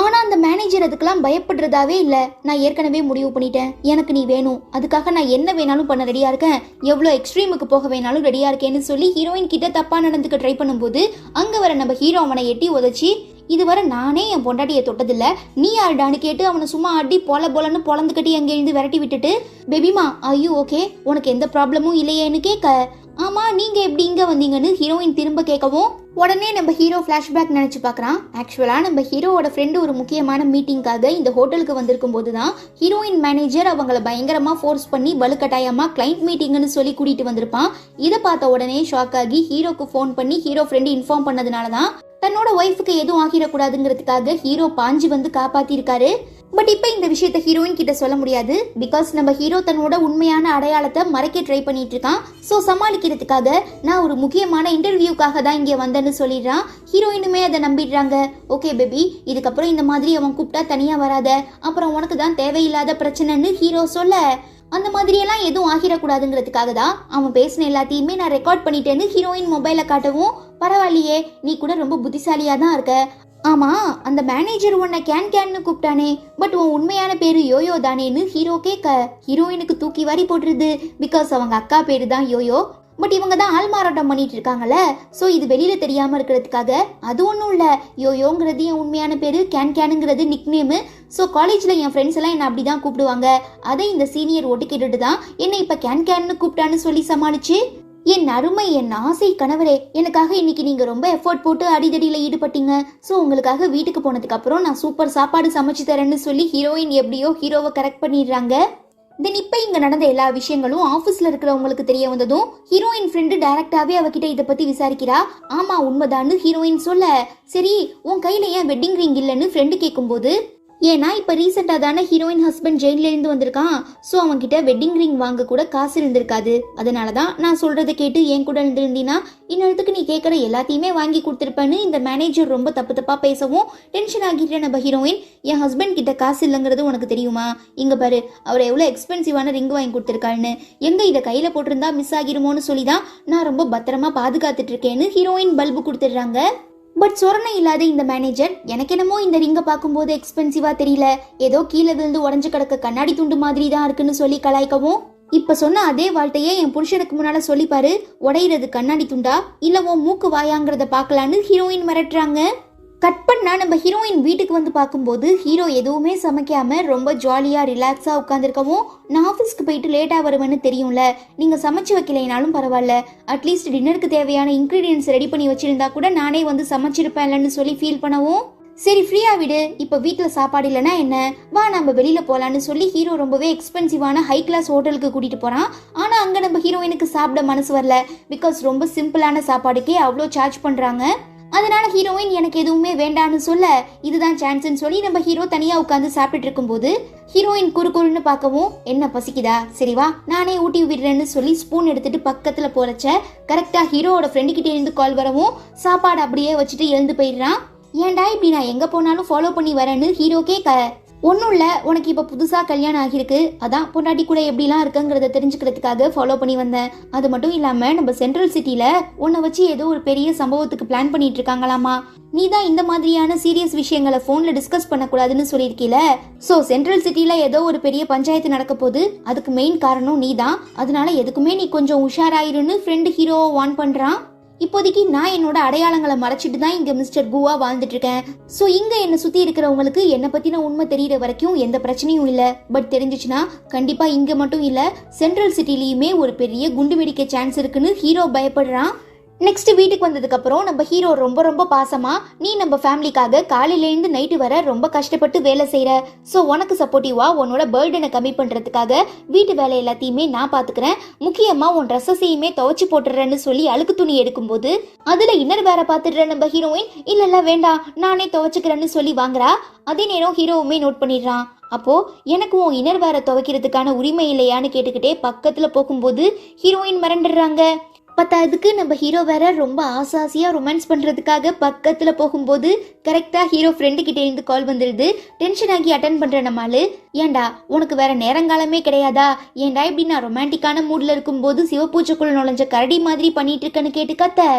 ஆனா அந்த மேனேஜர் அதுக்கெல்லாம் பயப்படுறதாவே இல்ல. நான் ஏற்கனவே முடிவு பண்ணிட்டேன், எனக்கு நீ வேணும், அதுக்காக நான் என்ன வேணாலும் பண்ண ரெடியா இருக்கேன், எவ்வளவு எக்ஸ்ட்ரீமுக்கு போக வேணாலும் ரெடியா இருக்கேன்னு சொல்லி ஹீரோயின் கிட்ட தப்பா நடந்துக்க ட்ரை பண்ணும்போது அங்க வர நம்ம ஹீரோ அவனை எட்டி உதச்சி, இதுவரை நானே என் பொண்டாட்டியை தொட்டதில்ல, நீ யாருடான்னு கேட்டு அவனை சும்மா அடி போலன்னு பொழந்துக்கட்டி அங்கே எழுந்து விரட்டி விட்டுட்டு, பேபிமா ஐயோ ஓகே, உனக்கு எந்த ப்ராப்ளமும் இல்லையேன்னு கேட்க, ஆமா நீங்க எப்படி இங்க வந்தீங்கன்னு ஹீரோயின் திரும்ப கேட்கவும், உடனே நம்ம ஹீரோ ஃபிளாஷ்பேக் நினைச்சு பார்க்கறான். ஆக்சுவலா நம்ம ஹீரோவோட ஃப்ரெண்டு ஒரு முக்கியமான மீட்டிங்காக இந்த ஹோட்டலுக்கு வந்திருக்கும் போது தான் ஹீரோயின் மேனேஜர் அவங்கள பயங்கரமா ஃபோர்ஸ் பண்ணி வலுக்கட்டாயமா கிளைண்ட் மீட்டிங்னு சொல்லி கூட்டிட்டு வந்திருப்பான். இதை பார்த்த உடனே ஷாக் ஆகி ஹீரோக்கு ஃபோன் பண்ணி ஹீரோ ஃப்ரெண்டு இன்ஃபார்ம் பண்ணதுனால தான் தன்னோட ஒய்ஃபுக்கு எதுவும் ஆகிடக்கூடாதுங்கிறதுக்காக ஹீரோ பாஞ்சு வந்து காப்பாத்திருக்காரு. பட் இப்ப இந்த விஷயத்த ஹீரோயின் கிட்ட சொல்ல முடியாது. பிகாஸ் நம்ம ஹீரோ தன்னோட உண்மையான அடையாளத்தை மறைக்க ட்ரை பண்ணிட்டு இருக்கான். ஸோ சமாளிக்கிறதுக்காக நான் ஒரு முக்கியமான இன்டர்வியூக்காக தான் இங்கே வந்தேன்னு சொல்லிடுறான். ஹீரோயினுமே அதை நம்பிடுறாங்க. ஓகே பேபி, இதுக்கப்புறம் இந்த மாதிரி அவன் கூப்பிட்டா தனியா வராத, அப்புறம் உனக்கு தான் தேவையில்லாத பிரச்சனைன்னு ஹீரோ சொல்ல, அந்த மாதிரியெல்லாம் எதுவும் ஆகிடக்கூடாதுங்கிறதுக்காக தான் அவன் பேசின எல்லாத்தையுமே நான் ரெக்கார்ட் பண்ணிட்டேன்னு ஹீரோயின் மொபைலை காட்டவும், பரவாயில்லையே நீ கூட ரொம்ப புத்திசாலியாக தான் இருக்க. ஆமா, அந்த மேனேஜர் உன்னை கேன்னு கூப்பிட்டானே, பட் உன் உண்மையான பேரு யோயோ தானேன்னு ஹீரோ கேட்க ஹீரோயினுக்கு தூக்கி வாரி போட்டுருது. பிகாஸ் அவங்க அக்கா பேரு தான் யோயோ, பட் இவங்க தான் ஆள் மாறாட்டம் பண்ணிட்டு இருக்காங்கல்ல. ஸோ இது வெளியில தெரியாம இருக்கிறதுக்காக, அது ஒன்றும் இல்லை, யோயோங்கிறது என் உண்மையான பேரு, கேனுங்கிறது நிக் நேமு. ஸோ காலேஜில் என் ஃப்ரெண்ட்ஸ் எல்லாம் என்னை அப்படி தான் கூப்பிடுவாங்க. அதை இந்த சீனியர் ஒட்டு கேட்டுட்டு தான் என்னை இப்போ கேன்னு கூப்பிட்டான்னு சொல்லி சமாளிச்சு, என் அருமை என் ஆசை கணவரே, எனக்காக இன்னைக்கு நீங்க ரொம்ப எஃபோர்ட் போட்டு அடிதடியில ஈடுபட்டீங்க. ஸோ உங்களுக்காக வீட்டுக்கு போனதுக்கு அப்புறம் நான் சூப்பர் சாப்பாடு சமைச்சு தரேன்னு சொல்லி ஹீரோயின் எப்படியோ ஹீரோவை கரெக்ட் பண்ணிடுறாங்க. தென் இப்போ இங்கே நடந்த எல்லா விஷயங்களும் ஆஃபீஸில் இருக்கிறவங்களுக்கு தெரிய வந்ததும் ஹீரோயின் ஃப்ரெண்டு டைரக்டாகவே அவகிட்ட இதை பற்றி விசாரிக்கிறா. ஆமாம் உண்மைதான்னு ஹீரோயின் சொல்ல, சரி உன் கையில் ஏன் வெட்டிங் ரிங் இல்லைன்னு ஃப்ரெண்டு கேட்கும்போது, ஏன்னா இப்போ ரீசெண்டாக தானே ஹீரோயின் ஹஸ்பண்ட் ஜெயிலேருந்து வந்திருக்கான். ஸோ அவன்கிட்ட வெட்டிங் ரிங் வாங்க கூட காசு இருந்திருக்காது. அதனால தான் நான் சொல்கிறத கேட்டு என் கூட இருந்திருந்தீங்கன்னா இன்னொருத்துக்கு நீ கேட்குற எல்லாத்தையுமே வாங்கி கொடுத்துருப்பேன்னு இந்த மேனேஜர் ரொம்ப தப்பாக பேசவும் டென்ஷன் ஆகிட்டே நம்ம ஹீரோயின், என் ஹஸ்பண்ட் கிட்ட காசு இல்லைங்கிறது உனக்கு தெரியுமா? இங்கே பாரு, அவர் எவ்வளோ எக்ஸ்பென்சிவான ரிங் வாங்கி கொடுத்துருக்காள்னு, எங்கே இதை கையில் போட்டிருந்தா மிஸ் ஆகிருமோன்னு சொல்லி தான் நான் ரொம்ப பத்திரமா பாதுகாத்துட்டு இருக்கேன்னு ஹீரோயின் பல்பு கொடுத்துட்றாங்க. பட் சொரணை இல்லாத இந்த மேனேஜர், எனக்கு என்னமோ இந்த ரிங்கை பார்க்கும்போது எக்ஸ்பென்சிவா தெரியல, ஏதோ கீழே விழுந்து உடஞ்சு கிடக்க கண்ணாடி துண்டு மாதிரி தான் இருக்குன்னு சொல்லி கலாய்க்கவும், இப்ப சொன்ன அதே வார்த்தையே என் புருஷனுக்கு முன்னால சொல்லிப்பாரு, உடையிறது கண்ணாடி துண்டா இல்ல உன் மூக்கு வாயாங்கிறத பார்க்கலான்னு ஹீரோயின் மிரட்டுறாங்க. கட் பண்ணா நம்ம ஹீரோயின் வீட்டுக்கு வந்து பார்க்கும்போது ஹீரோ எதுவுமே சமைக்காம ரொம்ப ஜாலியாக ரிலாக்ஸாக உட்காந்துருக்கவும், நான் ஆஃபீஸ்க்கு போயிட்டு லேட்டாக வருவேன்னு தெரியும்ல, நீங்கள் சமைச்சு வைக்கலைனாலும் பரவாயில்ல, அட்லீஸ்ட் டின்னருக்கு தேவையான இன்க்ரீடியன்ஸ் ரெடி பண்ணி வச்சிருந்தா கூட நானே வந்து சமைச்சிருப்பேன்லன்னு சொல்லி ஃபீல் பண்ணவும், சரி ஃப்ரீயா விடு, இப்போ வீட்டில் சாப்பாடு இல்லைன்னா என்ன, வா நம்ம வெளியில் போகலான்னு சொல்லி ஹீரோ ரொம்பவே எக்ஸ்பென்சிவான ஹை கிளாஸ் ஹோட்டலுக்கு கூட்டிகிட்டு போகிறான். ஆனால் அங்கே நம்ம ஹீரோயினுக்கு சாப்பிட மனசு வரல. பிகாஸ் ரொம்ப சிம்பிளான சாப்பாடுக்கே அவ்வளோ சார்ஜ் பண்ணுறாங்க. அதனால ஹீரோயின் எனக்கு எதுவுமே வேண்டான்னு சொல்ல, இதுதான் சான்ஸ்ன்னு சொல்லி நம்ம ஹீரோ தனியாக உட்காந்து சாப்பிட்டுட்டு இருக்கும்போது ஹீரோயின் குறுன்னு பார்க்கவும், என்ன பசிக்குதா, சரி வா நானே ஊட்டி விடுறேன்னு சொல்லி ஸ்பூன் எடுத்துட்டு பக்கத்தில் போறச்ச கரெக்டாக ஹீரோவோட ஃப்ரெண்டுக்கிட்டே இருந்து கால் வரவும் சாப்பாடு அப்படியே வச்சுட்டு எழுந்து போயிடுறான். ஏன்டா இப்படி நான் எங்கே போனாலும் ஃபாலோ பண்ணி வரேன்னு ஹீரோ கேட்க, ஒன்றும் இல்லை, உனக்கு இப்போ புதுசாக கல்யாணம் ஆகியிருக்கு, அதான் பொண்டாட்டி கூட எப்படிலாம் இருக்குங்கிறத தெரிஞ்சுக்கிறதுக்காக ஃபாலோ பண்ணி வந்தேன். அது மட்டும் இல்லாமல் நம்ம சென்ட்ரல் சிட்டியில் உன்னை வச்சு ஏதோ ஒரு பெரிய சம்பவத்துக்கு பிளான் பண்ணிட்டு இருக்காங்களாமா. நீ தான் இந்த மாதிரியான சீரியஸ் விஷயங்களை ஃபோனில் டிஸ்கஸ் பண்ணக்கூடாதுன்னு சொல்லியிருக்கீல. ஸோ சென்ட்ரல் சிட்டியில் ஏதோ ஒரு பெரிய பஞ்சாயத்து நடக்க போது, அதுக்கு மெயின் காரணம் நீ தான். அதனால எதுக்குமே நீ கொஞ்சம் உஷாராயிருன்னு ஃப்ரெண்டு ஹீரோவை வார்ன் பண்ணுறான். இப்போதைக்கு நான் என்னோட அடையாளங்களை மறைச்சிட்டு தான் இங்கே மிஸ்டர் குவா வாழ்ந்துட்டு இருக்கேன். ஸோ இங்கே என்னை சுற்றி இருக்கிறவங்களுக்கு என்னை பற்றின உண்மை தெரிகிற வரைக்கும் எந்த பிரச்சனையும் இல்லை. பட் தெரிஞ்சிச்சுன்னா கண்டிப்பாக இங்கே மட்டும் இல்லை, சென்ட்ரல் சிட்டிலையுமே ஒரு பெரிய குண்டு வெடிக்க சான்ஸ் இருக்குன்னு ஹீரோ பயப்படுறான். நெக்ஸ்ட் வீட்டுக்கு வந்ததுக்கு அப்புறம் நம்ம ஹீரோ ரொம்ப ரொம்ப பாசமா, நீ நம்ம ஃபேமிலிக்காக காலையிலேருந்து நைட்டு வர ரொம்ப கஷ்டப்பட்டு வேலை செய்யற, ஸோ உனக்கு சப்போர்ட்டிவா உன்னோட பர்டனை கம்மி பண்றதுக்காக வீட்டு வேலை எல்லாத்தையுமே நான் பாத்துக்கிறேன், முக்கியமா உன் ட்ரெஸ்ஸையுமே துவைச்சு போட்டுறேன்னு சொல்லி அழுக்கு துணி எடுக்கும்போது அதுல இன்னர் வேற பாத்துடுற நம்ம ஹீரோயின், இல்ல வேண்டாம் நானே துவைச்சுக்கிறேன்னு சொல்லி வாங்குறா. அதே நேரம் ஹீரோவுமே நோட் பண்ணிடுறான். அப்போ எனக்கு உன் இன்னர் வேற துவைக்கிறதுக்கான உரிமை இல்லையான்னு கேட்டுக்கிட்டே பக்கத்துல போகும்போது ஹீரோயின் மறந்துடுறாங்க. பத்தாவதுக்கு நம்ம ஹீரோ வேற ரொம்ப ஆசாசியாக ரொமான்ஸ் பண்ணுறதுக்காக பக்கத்தில் போகும்போது கரெக்டாக ஹீரோ ஃப்ரெண்டு கிட்டே இருந்து கால் வந்துடுது. டென்ஷன் ஆகி அட்டன் பண்ணுற நம்மளு, ஏண்டா உனக்கு வேற நேரங்காலமே கிடையாதா, ஏண்டா இப்படி நான் ரொமான்டிக்கான மூடில் இருக்கும்போது சிவப்பூச்சைக்குள்ள நுழைஞ்ச கரடி மாதிரி பண்ணிட்டு இருக்கேன்னு கேட்டு கத்த,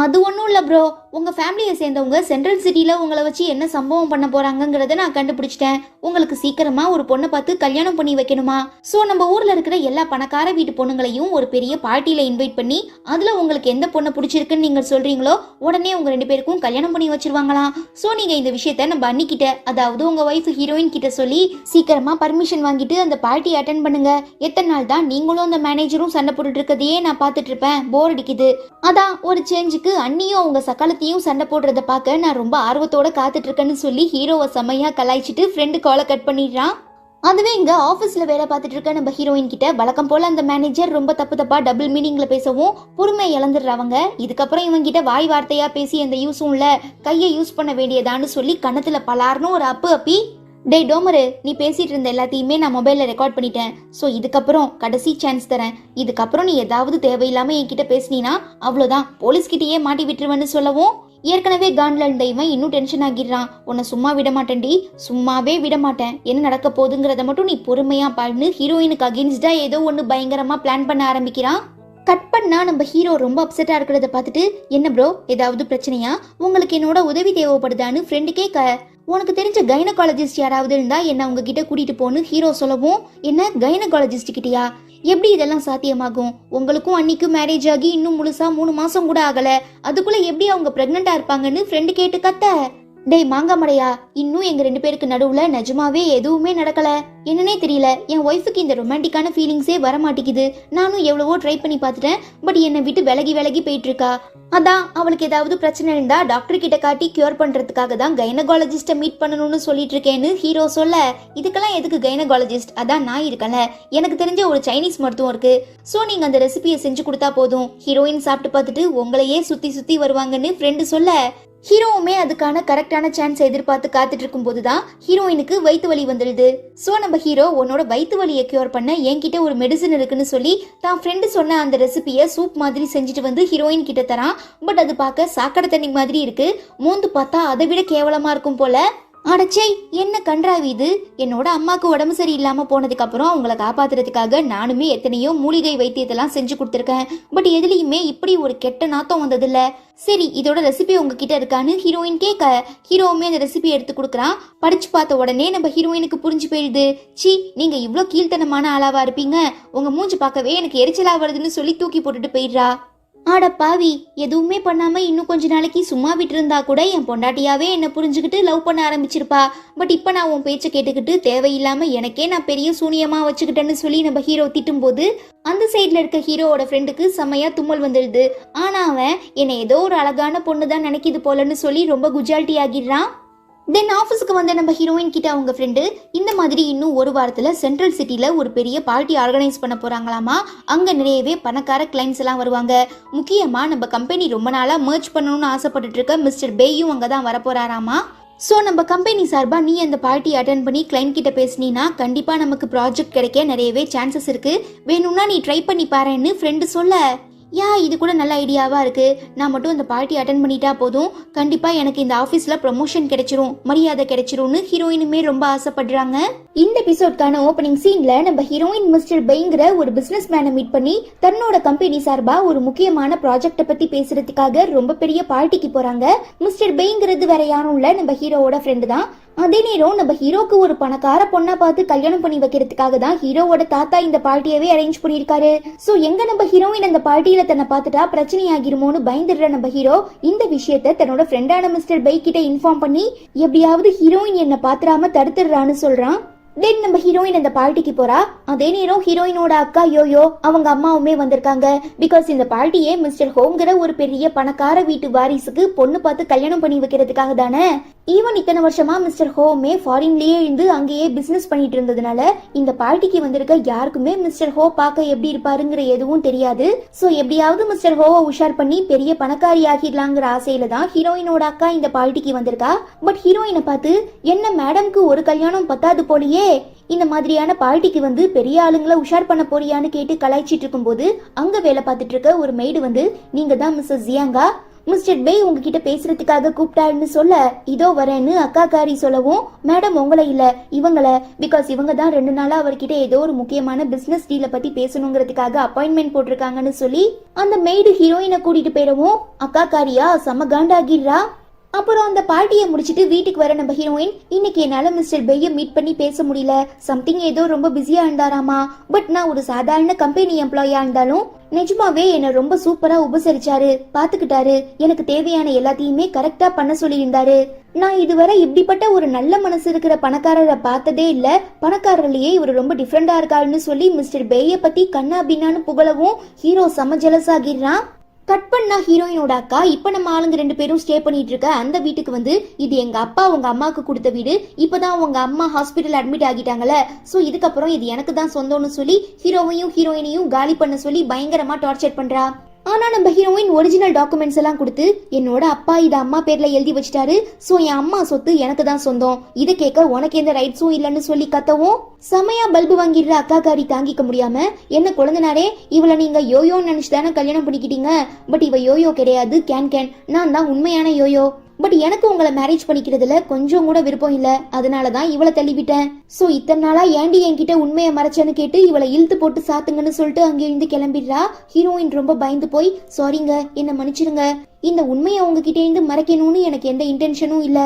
அது ஒன்றும் இல்லை ப்ரோ, உங்கள் ஃபேமிலியை சேர்ந்தவங்க சென்ட்ரல் சிட்டியில் உங்களை வச்சு என்ன சம்பவம் பண்ண போகிறாங்கங்கிறத நான் கண்டுபிடிச்சிட்டேன். உங்களுக்கு சீக்கிரமாக ஒரு பொண்ணை பார்த்து கல்யாணம் பண்ணி வைக்கணுமா? ஸோ நம்ம ஊரில் இருக்கிற எல்லா பணக்கார வீட்டு பொண்ணுங்களையும் ஒரு பெரிய பார்ட்டியில் இன்வைட் பண்ணி அதில் உங்களுக்கு எந்த பொண்ணை பிடிச்சிருக்குன்னு நீங்கள் சொல்கிறீங்களோ உடனே உங்கள் 2 பேருக்கும் கல்யாணம் பண்ணி வச்சிருவாங்களாம். ஸோ நீங்கள் இந்த விஷயத்த நம்ம அன்னிக்கிட்ட, அதாவது உங்கள் ஒய்ஃப் ஹீரோயின் கிட்ட சொல்லி சீக்கிரமாக பர்மிஷன் வாங்கிட்டு அந்த பார்ட்டி அட்டன் பண்ணுங்க. எத்தனை நாள் தான் நீங்களும் அந்த மேனேஜரும் சண்டை போட்டுட்டு இருக்கதையே நான் பார்த்துட்டு இருப்பேன், போர் அடிக்குது. அதான் ஒரு சேஞ்சுக்கு அண்ணியும் உங்க சக்காலத்தையும் சண்டை போடுறத பார்க்க நான் ரொம்ப ஆர்வத்தோட காத்துட்டு இருக்கேன்னு சொல்லி ஹீரோவை செம்மையா கலாய்ச்சிட்டு ஃப்ரெண்டு காலை கட் பண்ணிடுறான். அதுவே இங்க ஆபீஸ்ல வேலை பார்த்துட்டு இருக்க நம்ம ஹீரோயின் கிட்ட வழக்கம் போல அந்த மேனேஜர் ரொம்ப தப்பா டபுள் மீனிங்ல பேசவும் பொறுமையை இழந்துடுறவங்க. இதுக்கப்புறம் இவங்க கிட்ட வாய் வார்த்தையா பேசி எந்த யூஸும் இல்ல, கையை யூஸ் பண்ண வேண்டியதான்னு சொல்லி கன்னத்துல பலார்னு ஒரு அப்பி, டேய் டோமரு, நீ பேசிட்டு இருந்த எல்லாத்தையுமே நான் மொபைல்ல ரெக்கார்ட் பண்ணிட்டேன். ஸோ இதுக்கப்புறம் கடைசி சான்ஸ் தரேன், இதுக்கப்புறம் நீ ஏதாவது தேவையில்லாம என்கிட்ட பேசினா அவ்வளோதான், போலீஸ்கிட்டயே மாட்டி விட்டுருவேன்னு சொல்லவும், ஏற்கனவே கான்ல இருந்த இவன் இன்னும் டென்ஷன் ஆகிடுறான். உன்னை சும்மா விட மாட்டேன்டி, சும்மாவே விட மாட்டேன், என்ன நடக்க போகுதுங்கிறத மட்டும் நீ பொறுமையா பாருன்னு ஹீரோயினுக்கு அகென்ஸ்டா ஏதோ ஒன்று பயங்கரமா பிளான் பண்ண ஆரம்பிக்கிறான். கட் பண்ணா நம்ம ஹீரோ ரொம்ப அப்செட்டா இருக்கிறத பார்த்துட்டு, என்ன ப்ரோ ஏதாவது பிரச்சனையா, உங்களுக்கு என்னோட உதவி தேவைப்படுதான்னு ஃப்ரெண்டு கேட்க, உனக்கு தெரிஞ்ச கைனகாலஜிஸ்ட் யாராவது இருந்தா என்ன உங்ககிட்ட கூட்டிட்டு போன்னு ஹீரோ சொல்லவும், என்ன கைனகாலஜிஸ்ட் கிட்டயா, எப்படி இதெல்லாம் சாத்தியமாகும், உங்களுக்கும் அன்னைக்கும் மேரேஜ் ஆகி இன்னும் முழுசா 3 மாசம் கூட ஆகல, அதுக்குள்ள எப்படி அவங்க பிரெக்னெண்டா இருப்பாங்கன்னு ஃப்ரெண்டு கேட்டு கத்த, டேய் மாங்காமடையா, இன்னும் எங்க 2 பேருக்கு நடுவுல நிஜமாவே எதுவுமே நடக்கல, என்னன்னே தெரியல, என் ஒய்ஃபுக்கு இந்த ரொமான்டிக்கான ஃபீலிங்ஸே வர மாட்டேங்குது, நானும் எவ்வளவோ ட்ரை பண்ணி பார்த்துட்டேன், பட் என்னை விட்டு விலகி போயிட்டு இருக்கா, அதான் அவளுக்கு ஏதாவது பிரச்சனை இருந்தா டாக்டர் கிட்ட காட்டி கியூர் பண்றதுக்காக தான் கைனகாலஜிஸ்ட மீட் பண்ணணும்னு சொல்லிட்டு இருக்கேன்னு ஹீரோ சொல்ல, இதுக்கெல்லாம் எதுக்கு கைனகாலஜிஸ்ட், அதான் நான் இருக்கல, எனக்கு தெரிஞ்ச ஒரு சைனீஸ் மருத்துவம் இருக்கு, சோ நீங்க அந்த ரெசிபியை செஞ்சு கொடுத்தா போதும், ஹீரோயின் சாப்பிட்டு பார்த்துட்டு உங்களையே சுத்தி வருவாங்கன்னு ஃப்ரெண்டு சொல்ல, ஹீரோவுமே அதுக்கான கரெக்டான சான்ஸ் எதிர்பார்த்து காத்துட்டு இருக்கும் போதுதான் ஹீரோயினுக்கு வயிற்று வலி வந்துடுது. சோ நம்ம ஹீரோ உன்னோட வயிற்று வலியை கியூர் பண்ண என்கிட்ட ஒரு மெடிசன் இருக்குன்னு சொல்லி தான் ஃப்ரெண்டு சொன்ன அந்த ரெசிபியை சூப் மாதிரி செஞ்சுட்டு வந்து ஹீரோயின் கிட்ட தரான். பட் அது பார்க்க சாக்கடை தண்ணி மாதிரி இருக்கு, மோந்து பார்த்தா அதை விட கேவலமா இருக்கும் போல. அடச்சே, என்ன கன்றாவி இது, என்னோட அம்மாக்கு உடம்பு சரியில்லாம போனதுக்கு அப்புறம் அவங்கள காப்பாத்துறதுக்காக நானுமே எத்தனையோ மூலிகை வைத்தியத்தெல்லாம் செஞ்சு கொடுத்துருக்கேன், பட் எதுலயுமே இப்படி ஒரு கெட்ட நாத்தம் வந்ததில்ல. சரி இதோட ரெசிபி உங்ககிட்ட இருக்கான்னு ஹீரோயின் கேட்க, ஹீரோவுமே அந்த ரெசிபி எடுத்து கொடுக்குறான். படிச்சு பார்த்த உடனே நம்ம ஹீரோயினுக்கு புரிஞ்சு போயிடுது, சி நீங்க இவ்வளோ கீழ்த்தனமான ஆளாவா இருப்பீங்க, உங்க மூஞ்சி பார்க்கவே எனக்கு எரிச்சலா வருதுன்னு சொல்லி தூக்கி போட்டுட்டு போயிடுறா. ஆட பாவி, எதுவுமே பண்ணாம இன்னும் கொஞ்ச நாளைக்கு சும்மா விட்டு இருந்தா கூட என் பொண்டாட்டியாவே என்ன புரிஞ்சுக்கிட்டு லவ் பண்ண ஆரம்பிச்சிருப்பா, பட் இப்ப நான் உன் பேச்சை கேட்டுக்கிட்டு தேவையில்லாம எனக்கே நான் பெரிய சூனியமா வச்சுக்கிட்டேன்னு சொல்லி நம்ம ஹீரோ திட்டும் போது அந்த சைட்ல இருக்க ஹீரோவோட ஃப்ரெண்டுக்கு செம்மையா தும்மல் வந்துடுது. ஆனா அவன் என்னை ஏதோ ஒரு அழகான பொண்ணுதான் நினைக்குது போலன்னு சொல்லி ரொம்ப குஜால்ட்டி ஆகிடுறான். தென் ஆஃபீஸுக்கு வந்த நம்ம ஹீரோயின் கிட்ட அவங்க ஃப்ரெண்டு இந்த மாதிரி இன்னும் ஒரு வாரத்தில் சென்ட்ரல் சிட்டியில் ஒரு பெரிய பார்ட்டி ஆர்கனைஸ் பண்ண போகிறாங்களாமா, அங்கே நிறையவே பணக்கார கிளைண்ட்ஸ் எல்லாம் வருவாங்க, முக்கியமாக நம்ம கம்பெனி ரொம்ப நாளாக மர்ஜ் பண்ணணும்னு ஆசைப்பட்டுட்டு இருக்க மிஸ்டர் பேயும் அங்கே தான் வரப்போறாராமா. ஸோ நம்ம கம்பெனி சார்பாக நீ அந்த பார்ட்டி அட்டன் பண்ணி கிளைண்ட் கிட்ட பேசினீன்னா கண்டிப்பாக நமக்கு ப்ராஜெக்ட் கிடைக்க நிறையவே சான்சஸ் இருக்குது, வேணும்னா நீ ட்ரை பண்ணி பாருன்னு ஃப்ரெண்டு சொல்ல, இது கூட நல்ல ஐடியாவா இருக்கு, நான் மட்டும் அந்த பார்ட்டி அட்டன் பண்ணிட்டா போதும், கண்டிப்பா எனக்கு இந்த ஆபீஸ்ல ப்ரமோஷன் கிடைச்சிரும், மரியாதை கிடைச்சிரும்னு ஹீரோயினுமே ரொம்ப ஆசைப்படுறாங்க. இந்த எபிசோட்கான ஓப்பனிங் சீன்ல நம்ம ஹீரோயின் மிஸ்டர் பெய்ங்கிற ஒரு பிசினஸ் மேனை மீட் பண்ணி தன்னோட கம்பெனி சார்பா ஒரு முக்கியமான ப்ராஜெக்ட பத்தி பேசுறதுக்காக ரொம்ப பெரிய பார்ட்டிக்கு போறாங்க. மிஸ்டர் பெய்ங்கிறது வேற யாரும் இல்ல, நம்ம ஹீரோவோட ஃப்ரெண்டு தான். அதே நேரம் நம்ம ஹீரோக்கு ஒரு பணக்கார பொண்ணா பார்த்து கல்யாணம் பண்ணி வைக்கிறதுக்காக தான் ஹீரோவோட தாத்தா இந்த பார்ட்டியவே அரேஞ்ச் பண்ணிருக்காரு. சோ எங்க நம்ம ஹீரோயின் அந்த பார்ட்டியில தன்னை பார்த்துட்டா பிரச்சனை ஆகிருமோன்னு பயந்துடுற நம்ம ஹீரோ இந்த விஷயத்த தன்னோட ஃப்ரெண்டான மிஸ்டர் பை கிட்ட இன்ஃபார்ம் பண்ணி எப்படியாவது ஹீரோயின் என்ன பாத்துறாம தடுத்துடுறான்னு சொல்றான். தென் நம்ம ஹீரோயின் அந்த பார்ட்டிக்கு போறா. அதே நேரம் ஹீரோயினோட அக்கா யோயோ அவங்க அம்மாவுமே வந்திருக்காங்க. பிகாஸ் இந்த பார்ட்டியே மிஸ்டர் ஹோங்கிற ஒரு பெரிய பணக்கார வீட்டு வாரிசுக்கு பொண்ணு பார்த்து கல்யாணம் பண்ணி வைக்கிறதுக்காக தானே. ஈவன் இத்தனை வருஷமா மிஸ்டர் ஹோமே ஃபாரின்லயே இருந்து அங்கேயே பிசினஸ் பண்ணிட்டு இருந்ததுனால இந்த பார்ட்டிக்கு வந்திருக்க யாருக்குமே மிஸ்டர் ஹோ பார்க்க எப்படி இருப்பாருங்கிற எதுவும் தெரியாது. சோ எப்படியாவது மிஸ்டர் ஹோவை உஷார் பண்ணி பெரிய பணக்காரி ஆகிடலாங்கிற ஆசையில தான் ஹீரோயினோட அக்கா இந்த பார்ட்டிக்கு வந்திருக்கா. பட் ஹீரோயினை பார்த்து என்ன மேடம்க்கு ஒரு கல்யாணம் பத்தாது போலியே, இந்த மாதிரியான பார்ட்டிக்கு வந்து பெரிய ஆளுங்களை உஷார் பண்ண போறியான்னு கேட்டு கலாய்ச்சிட்டு இருக்கும் போது அங்க வேலை பார்த்துட்டு இருக்க ஒரு மெய்டு வந்து, நீங்க தான் மிஸ்ஸஸ் ஜியாங்கா, மிஸ்டர் பே உங்ககிட்ட பேசுறதுக்காக கூப்பிட்டாருன்னு சொல்ல, இதோ வரேன்னு அக்காக்காரி சொல்லவும், மேடம் உங்களை இல்ல இவங்கள, பிகாஸ் இவங்க தான் 2 நாளா அவர்கிட்ட ஏதோ ஒரு முக்கியமான பிசினஸ் டீல பத்தி பேசணுங்கிறதுக்காக அப்பாயின்மெண்ட் போட்டிருக்காங்கன்னு சொல்லி அந்த மெய்டு ஹீரோயினை கூட்டிட்டு போயிடவும் அக்காக்காரியா செம காண்டாகிடுறா. அப்புறம் அந்த பார்ட்டியை முடிச்சுட்டு வீட்டுக்கு வர நம்ம ஹீரோயின், இன்னைக்கு என்னால மிஸ்டர் பெய்யை மீட் பண்ணி பேச முடியல, சம்திங் ஏதோ ரொம்ப பிஸியா இருந்தாராமா, பட் நான் ஒரு சாதாரண கம்பெனி எம்ப்ளாயா இருந்தாலும் நிஜமாவே என்ன ரொம்ப சூப்பரா உபசரிச்சாரு, பாத்துக்கிட்டாரு, எனக்கு தேவையான எல்லாத்தையுமே கரெக்டா பண்ண சொல்லியிருந்தாரு. நான் இதுவரை இப்படிப்பட்ட ஒரு நல்ல மனசு இருக்கிற பணக்காரரை பார்த்ததே இல்ல, பணக்காரர்லயே இவர் ரொம்ப டிஃப்ரெண்டா இருக்காருன்னு சொல்லி மிஸ்டர் பெய்யை பத்தி கண்ணா பின்னான்னு புகழவும் ஹீரோ செம ஜெலஸ் ஆகிடுறான். கட் பண்ணா ஹீரோயினோட அக்கா இப்ப நம்ம ஆளுங்க 2 பேரும் ஸ்டே பண்ணிட்டு இருக்க அந்த வீட்டுக்கு வந்து, இது எங்க அப்பா உங்க அம்மாவுக்கு கொடுத்த வீடு, இப்பதான் உங்க அம்மா ஹாஸ்பிட்டல் அட்மிட் ஆகிட்டாங்கல்ல, சோ இதுக்கப்புறம் இது எனக்கு தான் சொந்தம்னு சொல்லி ஹீரோவையும் ஹீரோயினையும் காலி பண்ண சொல்லி பயங்கரமா டார்ச்சர் பண்றா. ஆனா நம்ம ஹீரோயின் ஒரிஜினல் டாக்குமெண்ட்ஸ் எல்லாம் கொடுத்து என்னோட அப்பா இதை அம்மா பேர்ல எழுதி வச்சிட்டாரு, சோ என் அம்மா சொத்து எனக்கு தான் சொந்தம், இதை கேட்க உனக்கு எந்த ரைட்ஸும் இல்லைன்னு சொல்லி கத்தவும் செமையா பல்பு வாங்கிடுற அக்காக்காரி தாங்கிக்க முடியாம, என்ன குழந்தைனாரே இவளை நீங்க யோயோன்னு நினைச்சுதானே கல்யாணம் பண்ணிக்கிட்டீங்க, பட் இவ யோயோ கிடையாது, கேன் நான் தான் உண்மையான யோயோ, பட் எனக்கு உங்களை மேரேஜ் பண்ணிக்கிறதுல கொஞ்சம் கூட விருப்பம் இல்ல, அதனாலதான் இவளை தள்ளிவிட்டேன். சோ இத்தனை நாளா ஏண்டி என்கிட்ட உண்மையை மறைச்சேன்னு கேட்டு இவளை இழுத்து போட்டு சாத்துங்கன்னு சொல்லிட்டு அங்கே இருந்து கிளம்பிடுறா. ஹீரோயின் ரொம்ப பயந்து போய் சாரிங்க என்ன மன்னிச்சிருங்க, இந்த உண்மையை உங்ககிட்ட இருந்து மறைக்கணும்னு எனக்கு எந்த இன்டென்ஷனும் இல்ல,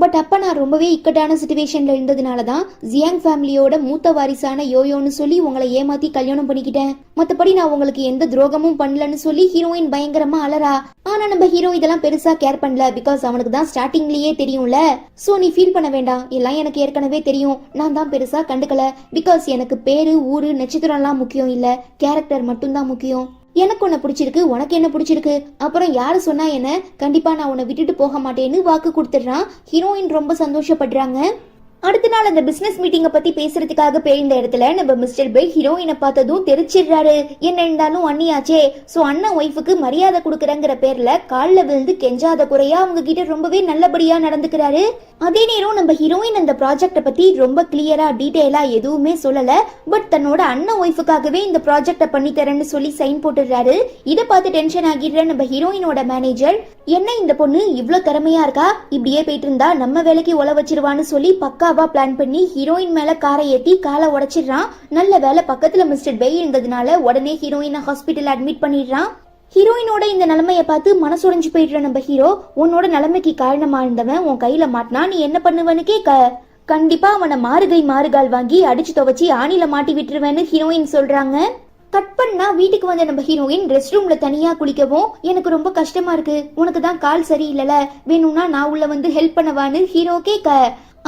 பட் அப்ப நான் ரொம்பவே இக்கட்டான சிச்சுவேஷன்ல இருந்ததுனாலதான் ஜியாங் ஃபேமிலியோட மூத்த வாரிசான யோயோன்னு சொல்லி உங்களை ஏமாத்தி கல்யாணம் பண்ணிக்கிட்டேன், மத்தபடி நான் உங்களுக்கு எந்த துரோகமும் பண்ணலன்னு சொல்லி ஹீரோயின் பயங்கரமா அலறா. ஆனா நம்ம ஹீரோ இதெல்லாம் பெருசா கேர் பண்ணல, பிகாஸ் அவனுக்கு தான் ஸ்டார்டிங்லயே தெரியும்ல. சோ நீ ஃபீல் பண்ண வேண்டாம், எல்லாம் எனக்கு ஏற்கனவே தெரியும், நான் தான் பெருசா கண்டுக்கல, பிகாஸ் எனக்கு பேரு ஊரு நட்சத்திரம் எல்லாம் முக்கியம் இல்ல, கேரக்டர் மட்டும்தான் முக்கியம். எனக்கு உன்னை பிடிச்சிருக்கு, உனக்கு என்ன பிடிச்சிருக்கு, அப்புறம் யாரு சொன்னா என்ன, கண்டிப்பா நான் உன்னை விட்டுட்டு போக மாட்டேன்னு வாக்கு கொடுத்துடுறான். ஹீரோயின் ரொம்ப சந்தோஷப்படுறாங்க. அடுத்த நாள் அந்த பிசினஸ் மீட்டிங்கை பத்தி பேசுறதுக்காக போயிருந்த இடத்துல நம்ம மிஸ்டர் பே ஹீரோயினை பார்த்ததும் தெரிச்சிடுறாரு. என்ன இருந்தாலும் அண்ணியாச்சே, சோ அண்ணன் ஒய்ஃபுக்கு மரியாதை கொடுக்கறங்கிற பேர்ல காலில் விழுந்து கெஞ்சாத குறையா அவங்க கிட்ட ரொம்பவே நல்லபடியா நடந்துக்கிறாரு. அதே நேரம் நம்ம ஹீரோயின் அந்த ப்ராஜெக்ட பத்தி ரொம்ப கிளியரா டீடைலா எதுவுமே சொல்லல, பட் தன்னோட அண்ணன் ஒய்ஃபுக்காகவே இந்த ப்ராஜெக்ட பண்ணி தரேன்னு சொல்லி சைன் போட்டுடுறாரு. இதை பார்த்து டென்ஷன் ஆகிடுற நம்ம ஹீரோயினோட மேனேஜர், என்ன இந்த பொண்ணு இவ்வளவு திறமையா இருக்கா, இப்படியே போயிட்டு இருந்தா நம்ம வேலைக்கு உழ வச்சிருவான்னு சொல்லி பக்காவா பிளான் பண்ணி ஹீரோயின் மேல காரை ஏத்தி காலை உடைச்சிடுறான். நல்ல வேலை பக்கத்துல மிஸ்டர் பே இருந்ததுனால உடனே ஹீரோயினை ஹாஸ்பிட்டல் அட்மிட் பண்ணிடுறான். ஹீரோயினோட இந்த நிலைமையை பார்த்து மனசுடைஞ்சு போயிடுற நம்ம ஹீரோ, உன்னோட நிலைமைக்கு காரணமா இருந்தவன் உன் கையில மாட்டினா நீ என்ன பண்ணுவன்னு கேட்க, கண்டிப்பா அவனை மாறுகால் வாங்கி அடிச்சு துவச்சி ஆணில மாட்டி விட்டுருவேன்னு ஹீரோயின் சொல்றாங்க. கட் பண்ணா வீட்டுக்கு வந்த நம்ம ஹீரோயின் ரெஸ்ட் ரூம்ல தனியா குளிக்கவும், எனக்கு ரொம்ப கஷ்டமா இருக்கு, உனக்கு தான் கால் சரியில்லைல, வேணும்னா நான் உள்ள வந்து ஹெல்ப் பண்ணவான்னு ஹீரோ கேட்க,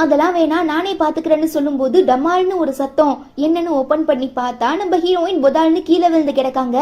அதெல்லாம் வேணா நானே பாத்துக்கிறேன்னு சொல்லும் போது டமால்னு ஒரு சத்தம், என்னன்னு ஓபன் பண்ணி பார்த்தா நம்ம ஹீரோயின் பொதால்னு கீழே விழுந்து கிடக்காங்க.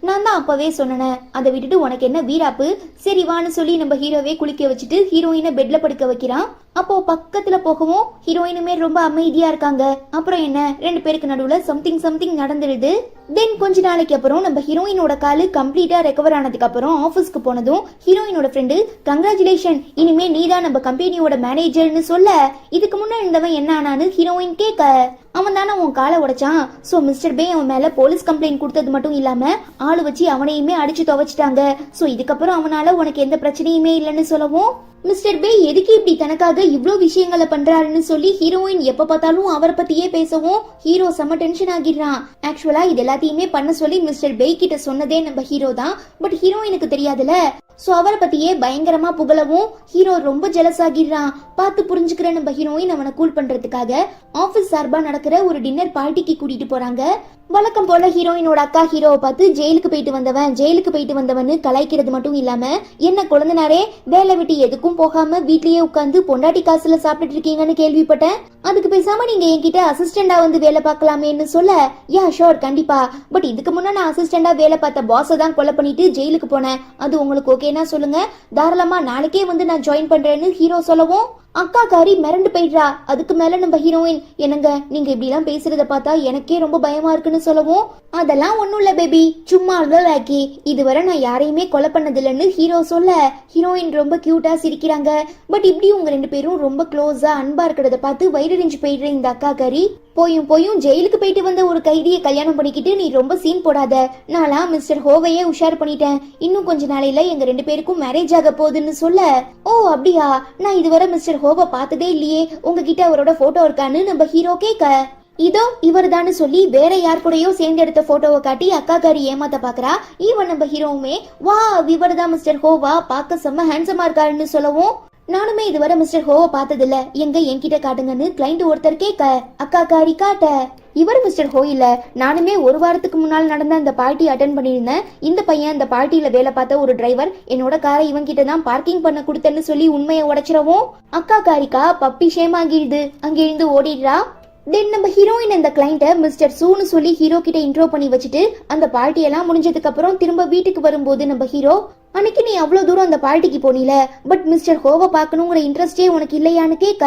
நான் தான் அப்பவே சொன்னேன், அதை விட்டுட்டு உனக்கு என்ன வீராப்பு, சரி வான்னு சொல்லி நம்ம ஹீரோவே குளிக்க வச்சுட்டு ஹீரோயினை பெட்ல படுக்க வைக்கிறான். அப்போ பக்கத்துல போகவும் ஹீரோயினுமே ரொம்ப அமைதியா இருக்காங்க. அப்புறம் என்ன, ரெண்டு பேருக்கு நடுவுல சம்திங் நடந்துடுது. தென் கொஞ்ச நாளைக்கு அப்புறம் நம்ம ஹீரோயினோட காலு கம்ப்ளீட்டா ரெக்கவர் ஆனதுக்கு அப்புறம் ஆபீஸ்க்கு போனதும் ஹீரோயினோட ஃப்ரெண்டு கங்க்ராச்சுலேஷன், இனிமே நீதான் நம்ம கம்பெனியோட மேனேஜர்னு சொல்ல, இதுக்கு முன்னாடி இருந்தவன் என்ன ஆனான்னு ஹீரோயின் கேட்க, அவன் தானே உன் காலை உடைச்சான், சோ மிஸ்டர் பே அவன் மேல போலீஸ் கம்ப்ளைண்ட் கொடுத்தது மட்டும் இல்லாம ஆளு வச்சு அவனையுமே அடிச்சு துவைச்சிட்டாங்க, சோ இதுக்கப்புறம் அவனால உனக்கு எந்த பிரச்சனையுமே இல்லைன்னு சொல்லவும், மிஸ்டர் பே எதுக்கு இப்படி தனக்காக இவ்ளோ விஷயங்களை பண்றாருன்னு சொல்லி ஹீரோயின் எப்ப பார்த்தாலும் அவரை பத்தியே பேசவும் ஹீரோ செம்ம டென்ஷன் ஆகிடுறான். ஆக்சுவலா இது எல்லாத்தையுமே பண்ண சொல்லி மிஸ்டர் பே கிட்ட சொன்னதே நம்ம ஹீரோ தான், பட் ஹீரோயினுக்கு தெரியாதுல, சோ அவரை பத்தியே பயங்கரமா புகழவும் ஹீரோ ரொம்ப ஜெலஸ் ஆகிடுறான். பார்த்து புரிஞ்சுக்கிற நம்ம ஹீரோயின் அவனை கூல் பண்றதுக்காக ஆபீஸ் சார்பா நடக்கிற ஒரு டின்னர் பார்ட்டிக்கு கூட்டிட்டு போறாங்க. வழக்கம் போல ஹீரோயினோட அக்கா ஹீரோவை பார்த்து ஜெயிலுக்கு போயிட்டு வந்தவன்னு கலாய்க்கிறது மட்டும் இல்லாம, என்ன குழந்தைனாரே வேலை விட்டு எதுக்கும் போகாம வீட்லயே உட்காந்து பொண்டாட்டி காசுல சாப்பிட்டு இருக்கீங்கன்னு கேள்விப்பட்டேன், அதுக்கு பேசாம நீங்க என்கிட்ட அசிஸ்டண்டா வந்து வேலை பார்க்கலாமேன்னு சொல்ல, யா ஷோர் கண்டிப்பா, பட் இதுக்கு முன்னா நான் அசிஸ்டண்டா வேலை பார்த்த பாஸை தான் கொலை பண்ணிட்டு ஜெயிலுக்கு போனேன், அது உங்களுக்கு ஓகேனா சொல்லுங்க, தாராளமா நாளைக்கே வந்து நான் ஜாயின் பண்றேன்னு ஹீரோ சொல்லவும் அக்கா காரி மிரண்டு போயிடுறா. அதுக்கு மேல நம்ம ஹீரோயின், என்னங்க நீங்க இப்படி எல்லாம் பேசுறத பார்த்தா எனக்கே ரொம்ப பயமா இருக்குன்னு சொல்லவும், அதெல்லாம் ஒண்ணும் இல்ல பேபி, சும்மா லாக்கி, இதுவரை நான் யாரையுமே கொலை பண்ணதில்லைன்னு ஹீரோ சொல்ல ஹீரோயின் ரொம்ப கியூட்டா சிரிக்கிறாங்க. பட் இப்படி உங்க ரெண்டு பேரும் ரொம்ப க்ளோஸா அன்பா இருக்கிறத பார்த்து வயிறறிஞ்சு போயிடுற இந்த அக்கா காரி, போயும் ஜெயிலுக்கு போயிட்டு வந்த ஒரு கைதியை கல்யாணம் பண்ணிக்கிட்டு நீ ரொம்ப சீன் போடாத, நான்லாம் மிஸ்டர் ஹோவையே உஷார் பண்ணிட்டேன், இன்னும் கொஞ்ச நாளையில எங்க ரெண்டு பேருக்கும் மேரேஜ் ஆக போகுதுன்னு சொல்ல, ஓ அப்படியா, நான் இதுவரை மிஸ்டர் ஹோவை பார்த்ததே இல்லையே, உங்ககிட்ட அவரோட போட்டோ இருக்கான்னு நம்ம ஹீரோ கேட்க, இதோ இவர் தான் சொல்லி வேற யார் கூடயோ சேர்ந்து எடுத்த போட்டோவை காட்டி அக்கா காரி ஏமாத்த பாக்குறா. ஈவன் நம்ம ஹீரோவுமே வா இவர் தான் மிஸ்டர் ஹோவா, பார்க்க செம்ம ஹேண்ட்ஸமா இருக்காருன்னு சொல்லவும், நானுமே இதுவரை மிஸ்டர் ஹோவை பார்த்ததில்ல, எங்க என்கிட்ட காட்டுங்கன்னு கிளைண்ட் ஒருத்தர் கேட்க, அக்கா காரி காட்ட, இவர் மிஸ்டர் ஹோ இல்ல, நானுமே ஒரு வாரத்துக்கு முன்னால் நடந்த அந்த பார்ட்டி அட்டென்ட் பண்ணியிருந்தேன், இந்த பையன் அந்த பார்ட்டியில வேலை பார்த்த ஒரு டிரைவர், என்னோட காரை இவன் கிட்ட தான் பார்க்கிங் பண்ண கொடுத்தேன்னு சொல்லி உண்மையை உடைச்சிடவும் அக்கா காரிக்கா பப்பி ஷேம் ஆகிடுது, அங்கிருந்து ஓடிடுறா. தென் நம்ம ஹீரோயின் அந்த கிளைண்ட்டை மிஸ்டர் சூன்னு சொல்லி ஹீரோ கிட்ட இன்ட்ரோ பண்ணி வச்சுட்டு அந்த பார்ட்டி எல்லாம் முடிஞ்சதுக்கு அப்புறம் திரும்ப வீட்டுக்கு வரும்போது நம்ம ஹீரோ, அன்னைக்கு நீ அவ்வளவு தூரம் அந்த பார்ட்டிக்கு போனில, பட் மிஸ்டர் ஹோவை பார்க்கணுங்கிற இன்ட்ரெஸ்டே உனக்கு இல்லையான்னு கேட்க,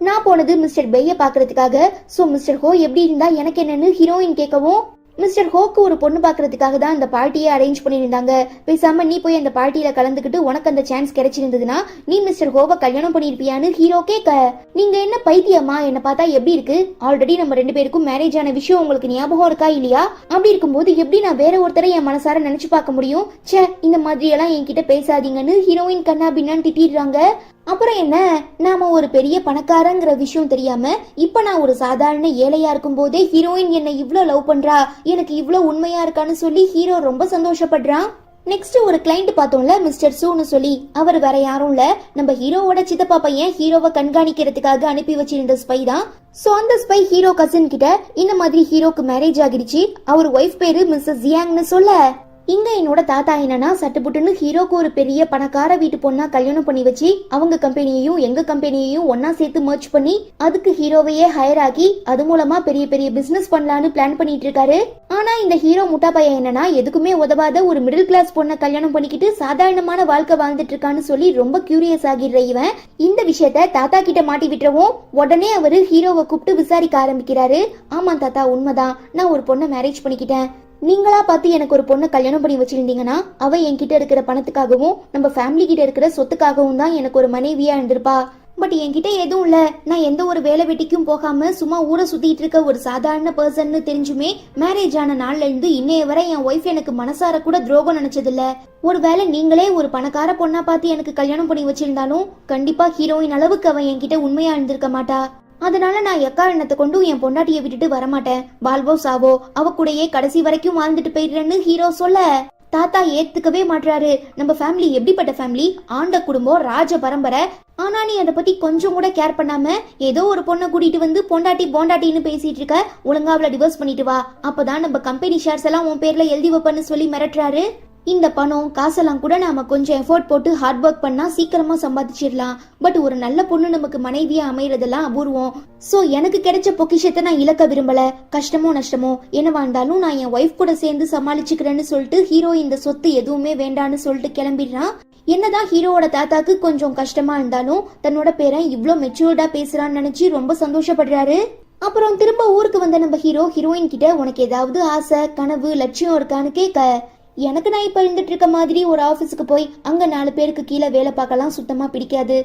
நான் போனது மிஸ்டர் பெய்ய பாக்குறதுக்காக, சோ மிஸ்டர் ஹோ எப்படி இருந்தா எனக்கு என்னன்னு ஹீரோயின் கேட்கவும், மிஸ்டர் ஹோக்கு ஒரு பொண்ணு பாக்குறதுக்காக தான் அந்த பார்ட்டியை அரேஞ்ச் பண்ணியிருந்தாங்க. பேசாம நீ போய் அந்த பார்ட்டியில கலந்துக்கிட்டு உனக்கு அந்த சான்ஸ் கிடைச்சிருந்ததுன்னா நீ மிஸ்டர் ஹோவை கல்யாணம் பண்ணிருப்பியான்னு ஹீரோ கேட்க, நீங்க என்ன பைத்தியமா, என்ன பார்த்தா எப்படி இருக்கு, ஆல்ரெடி நம்ம 2 பேருக்கும் மேரேஜ் ஆன விஷயம் உங்களுக்கு ஞாபகம் இருக்கா இல்லையா, அப்படி இருக்கும்போது எப்படி நான் வேற ஒருத்தரை என் மனசார நினைச்சு பார்க்க முடியும், ச்சே இந்த மாதிரி எல்லாம் என்கிட்ட பேசாதீங்கன்னு ஹீரோயின் கண்ணா பின்னான்னு திட்டிடுறாங்க. அப்புறம் என்ன, நாம ஒரு பெரிய பணக்காரங்கிற விஷயம் தெரியாம இப்ப நான் ஒரு சாதாரண ஏழையா இருக்கும் போதே ஹீரோயின் என்ன இவ்ளோ லவ் பண்றா, எனக்கு இவ்ளோ உண்மையா இருக்கான்னு சொல்லி ஹீரோ ரொம்ப சந்தோஷப்படுறான். நெக்ஸ்ட் ஒரு கிளைண்ட் பார்த்தோம்ல மிஸ்டர் சூன்னு சொல்லி, அவர் வேற யாரும் இல்ல நம்ம ஹீரோவோட சித்தப்பா பையன் ஹீரோவை கண்காணிக்கிறதுக்காக அனுப்பி வச்சிருந்த ஸ்பை தான். சோ அந்த ஸ்பை ஹீரோ கசின் கிட்ட இந்த மாதிரி ஹீரோக்கு மேரேஜ் ஆகிடுச்சு, அவர் ஒய்ஃப் பேரு மிஸ்ஸஸ் ஜியாங்னு சொல்ல, இங்க என்னோட தாத்தா என்னன்னா சட்டுப்புட்டுன்னு ஹீரோக்கு ஒரு பெரிய பணக்கார வீட்டு பொண்ணா கல்யாணம் பண்ணி வச்சு அவங்க கம்பெனியையும் எங்க கம்பெனியையும் ஒன்னா சேர்த்து மர்ஜ் பண்ணி அதுக்கு ஹீரோவையே ஹையர் ஆகி அது மூலமா பெரிய பெரிய பிசினஸ் பண்ணலான்னு பிளான் பண்ணிட்டு இருக்காரு. ஆனா இந்த ஹீரோ முட்டா பையன் என்னன்னா எதுக்குமே உதவாத ஒரு மிடில் கிளாஸ் பொண்ணை கல்யாணம் பண்ணிக்கிட்டு சாதாரணமான வாழ்க்கை வாழ்ந்துட்டு இருக்கான்னு சொல்லி ரொம்ப கியூரியஸ் ஆகிடுற இவன் இந்த விஷயத்த தாத்தா கிட்ட மாட்டி விட்டுறவும் உடனே அவரு ஹீரோவை கூப்பிட்டு விசாரிக்க ஆரம்பிக்கிறாரு. ஆமா தாத்தா உண்மைதான், நான் ஒரு பொண்ணை மேரேஜ் பண்ணிக்கிட்டேன், நீங்களா பார்த்து எனக்கு ஒரு பொண்ணை கல்யாணம் பண்ணி வச்சிருந்தீங்கன்னா அவ என்கிட்ட இருக்கிற பணத்துக்காகவும் நம்ம ஃபேமிலி கிட்ட இருக்கிற சொத்துக்காகவும் தான் எனக்கு ஒரு மனைவியா இருந்திருப்பா. பட் என்கிட்ட எதுவும் இல்ல, நான் எந்த ஒரு வேலை வெட்டிக்கும் போகாம சும்மா ஊரை சுத்திட்டு இருக்க ஒரு சாதாரண பர்சன் தெரிஞ்சுமே மேரேஜ் ஆன நாள்ல இருந்து இன்னைய வரை என் ஒய்ஃப் எனக்கு மனசார கூட துரோகம் நினைச்சது இல்ல. ஒருவேளை நீங்களே ஒரு பணக்கார பொண்ணா பார்த்து எனக்கு கல்யாணம் பண்ணி வச்சிருந்தாலும் கண்டிப்பா ஹீரோயின் அளவுக்கு அவன் என்கிட்ட உண்மையா இருந்திருக்க மாட்டா. அதனால நான் எக்காரணத்தை கொண்டும் என் பொண்டாட்டியை விட்டுட்டு வரமாட்டேன், வாழ்வோ சாவோ அவ கூடயே கடைசி வரைக்கும் வாழ்ந்துட்டு போயிடுறேன்னு ஹீரோ சொல்ல, தாத்தா ஏத்துக்கவே மாட்டாரு. நம்ம ஃபேமிலி எப்படிப்பட்ட ஃபேமிலி, ஆண்ட குடும்பம், ராஜ பரம்பரை, ஆனா நீ அதை பத்தி கொஞ்சம் கூட கேர் பண்ணாம ஏதோ ஒரு பொண்ணை கூட்டிட்டு வந்து பொண்டாட்டி போண்டாட்டின்னு பேசிட்டு இருக்க, ஒழுங்கா அவளை டிவோர்ஸ் பண்ணிட்டு வா, அப்பதான் நம்ம கம்பெனி ஷேர்ஸ் எல்லாம் உன் பேர்ல எழுதி வைப்பன்னு சொல்லி மிரட்டுறாரு. இந்த பணம் காசெல்லாம் கூட நாம கொஞ்சம் எஃபோர்ட் போட்டு ஹார்ட் ஒர்க் பண்ணா சீக்கிரமா சம்பாதிச்சிடலாம், பட் ஒரு நல்ல பொண்ணு நமக்கு மனைவியா அமையறதெல்லாம் அபூர்வம். சோ எனக்கு கிடைச்ச பொக்கிஷத்தை நான் இழக்க விரும்பல, கஷ்டமோ நஷ்டமோ என்னவா இருந்தாலும் நான் என் ஒய்ஃப் கூட சேர்ந்து சமாளிச்சுக்கிறேன்னு சொல்லிட்டு ஹீரோ இந்த சொத்து எதுவுமே வேண்டான்னு சொல்லிட்டு கிளம்பிடுறான். என்னதான் ஹீரோவோட தாத்தாக்கு கொஞ்சம் கஷ்டமா இருந்தாலும் தன்னோட பேரன் இவ்ளோ மெச்சூர்டா பேசுறான்னு நினைச்சு ரொம்ப சந்தோஷப்படுறாரு. அப்புறம் திரும்ப ஊருக்கு வந்த நம்ம ஹீரோயின் கிட்ட உனக்கு ஏதாவது ஆசை கனவு லட்சியம் இருக்கான்னு கேட்க, எனக்கு நான் இப்ப இருந்துட்டு இருக்க மாதிரி ஒரு ஆபீஸுக்கு போய் அங்க 4 பேருக்கு கீழே வேலை பார்க்கலாம் சுத்தமா பிடிக்காது,